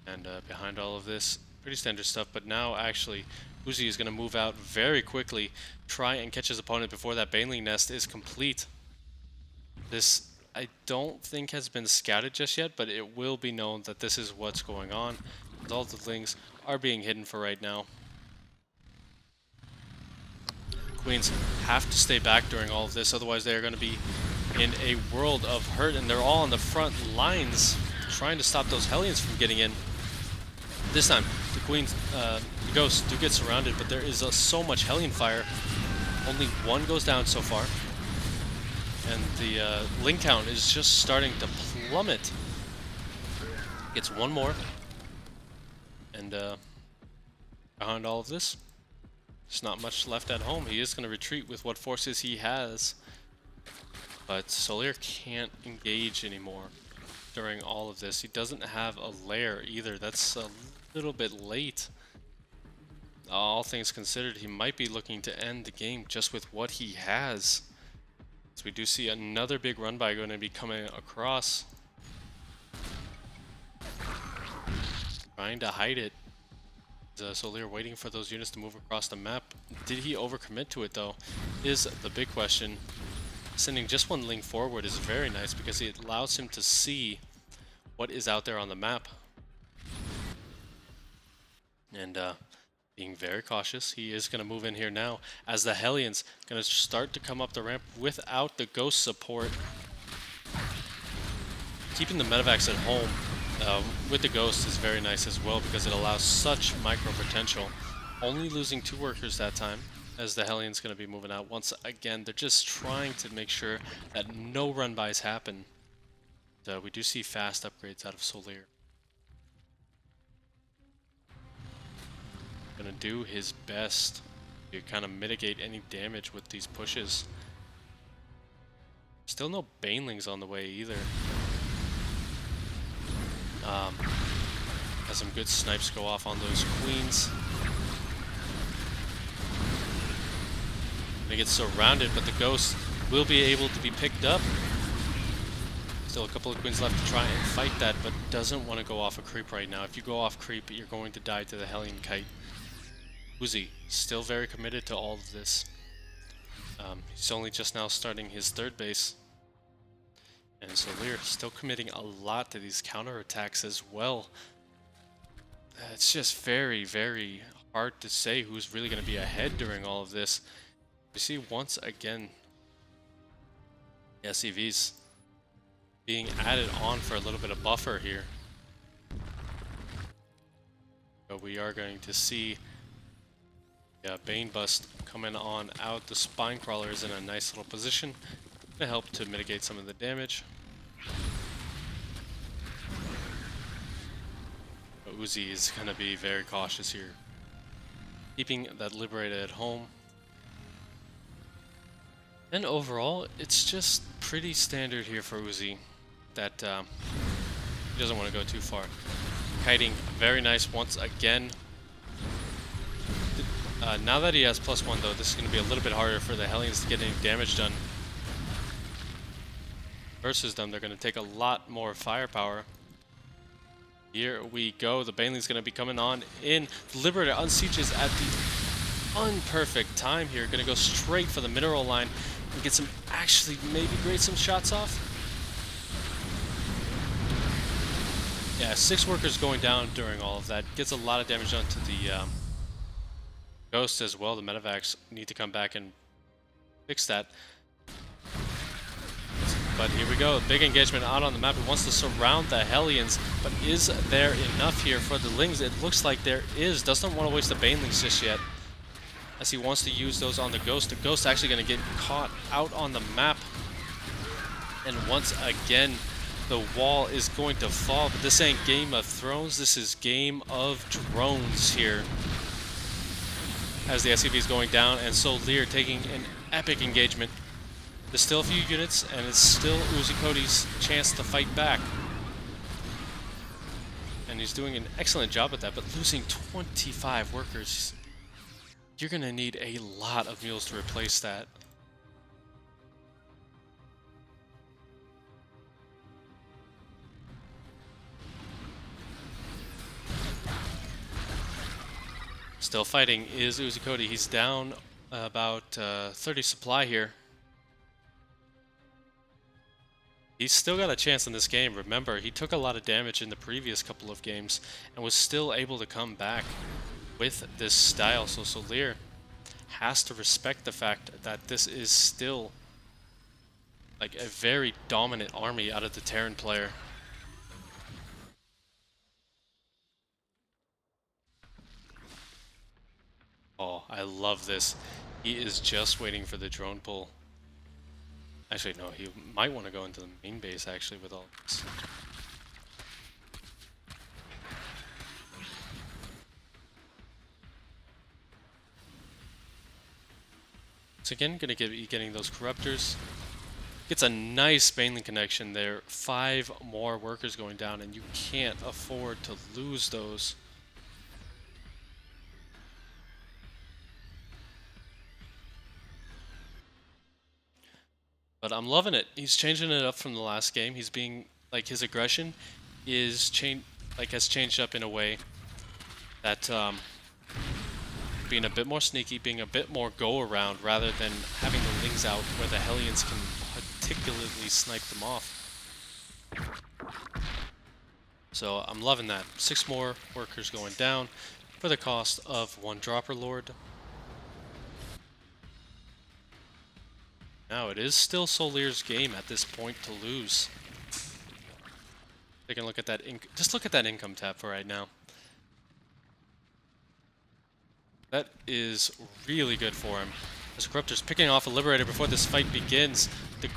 And behind all of this, pretty standard stuff, but now actually Uzi is going to move out very quickly, try and catch his opponent before that Baneling Nest is complete. This, I don't think, has been scouted just yet, but it will be known that this is what's going on. All the lings are being hidden for right now. Queens have to stay back during all of this, otherwise they are going to be in a world of hurt, and they're all on the front lines trying to stop those Hellions from getting in. This time, the Queens, the Ghosts do get surrounded, but there is so much Hellion fire. Only one goes down so far. And the Ling count is just starting to plummet. Gets one more. And behind all of this, there's not much left at home. He is going to retreat with what forces he has. But SouLeer can't engage anymore during all of this. He doesn't have a lair either. That's a little bit late. All things considered, he might be looking to end the game just with what he has. So we do see another big run by going to be coming across. Trying to hide it. SouLeer waiting for those units to move across the map. Did he overcommit to it though? Is the big question. Sending just one Ling forward is very nice because it allows him to see what is out there on the map. And being very cautious, he is going to move in here now as the Hellions going to start to come up the ramp without the Ghost support. Keeping the medevacs at home with the Ghost is very nice as well because it allows such micro potential. Only losing 2 workers that time as the Hellions going to be moving out. Once again, they're just trying to make sure that no run-bys happen. We do see fast upgrades out of SouLeer. Gonna do his best to kind of mitigate any damage with these pushes. Still no Banelings on the way either. Has some good snipes go off on those Queens. Gonna get surrounded, but the Ghost will be able to be picked up. Still a couple of Queens left to try and fight that, but doesn't want to go off a creep right now. If you go off creep, you're going to die to the Hellion Kite. Uzi, still very committed to all of this. He's only just now starting his 3rd base. And SouLeer still committing a lot to these counterattacks as well. It's just very, very hard to say who's really going to be ahead during all of this. We see once again SCVs being added on for a little bit of buffer here. But we are going to see Bane Bust coming on out. The Spine Crawler is in a nice little position to help to mitigate some of the damage. But Uzi is going to be very cautious here, keeping that Liberator at home. And overall, it's just pretty standard here for Uzi that he doesn't want to go too far. Kiting, very nice once again. Now that he has +1 though, this is going to be a little bit harder for the Hellions to get any damage done. Versus them, they're going to take a lot more firepower. Here we go, the Baneling's going to be coming on in. The Liberator unsieges at the unperfect time here. Going to go straight for the mineral line and get some, actually maybe grade some shots off. Yeah, 6 workers going down during all of that. Gets a lot of damage done to the Ghost as well. The medevacs need to come back and fix that. But here we go, big engagement out on the map. It wants to surround the Hellions, but is there enough here for the Lings? It looks like there is. Doesn't want to waste the Banelings just yet. as he wants to use those on the Ghost. The Ghost actually going to get caught out on the map. And once again, the wall is going to fall. But this ain't Game of Thrones. This is Game of Drones here. As the SCV is going down, and SouLeer taking an epic engagement. There's still a few units, and it's still Uzikoti's chance to fight back. And he's doing an excellent job at that, but losing 25 workers, you're going to need a lot of mules to replace that. Still fighting is Uzikoti. He's down about 30 supply here. He's still got a chance in this game. Remember, he took a lot of damage in the previous couple of games and was still able to come back with this style. So SouLeer has to respect the fact that this is still like a very dominant army out of the Terran player. Oh, I love this. He is just waiting for the drone pull. Actually, no, he might want to go into the main base, actually, with all this. So again, going to be getting those Corruptors. Gets a nice mainland connection there. 5 more workers going down, and you can't afford to lose those. But I'm loving it. He's changing it up from the last game. He's being like, his aggression is has changed up in a way that being a bit more sneaky, being a bit more go around rather than having the Lings out where the Hellions can particularly snipe them off. So I'm loving that. 6 more workers going down for the cost of 1 Dropper Lord. Now it is still SouLeer's game at this point to lose. Take a look at that. Just look at that income tab for right now. That is really good for him. As Corruptor's picking off a Liberator before this fight begins. The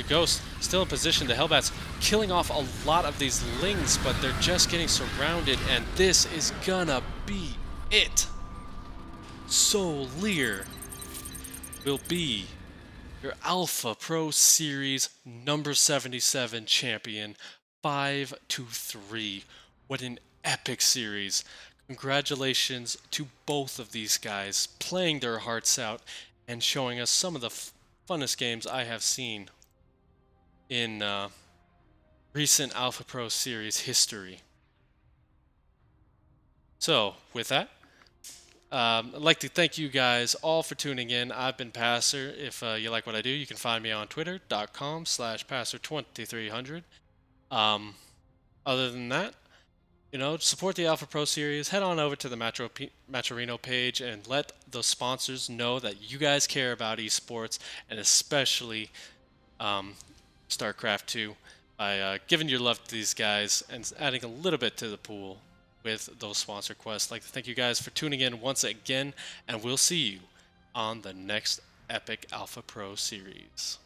Ghost still in position. The Hellbats killing off a lot of these Lings, but they're just getting surrounded, and this is gonna be it. SouLeer will be your Alpha Pro Series number 77 champion, 5-3. What an epic series. Congratulations to both of these guys playing their hearts out and showing us some of the funnest games I have seen in recent Alpha Pro Series history. So, with that, I'd like to thank you guys all for tuning in. I've been Passer. If you like what I do, you can find me on twitter.com/passer2300. Other than that, you know, support the Alpha Pro Series. Head on over to the Matcherino page and let the sponsors know that you guys care about esports, and especially StarCraft 2, by giving your love to these guys and adding a little bit to the pool with those sponsor quests. I'd like to thank you guys for tuning in once again, and we'll see you on the next epic Alpha Pro Series.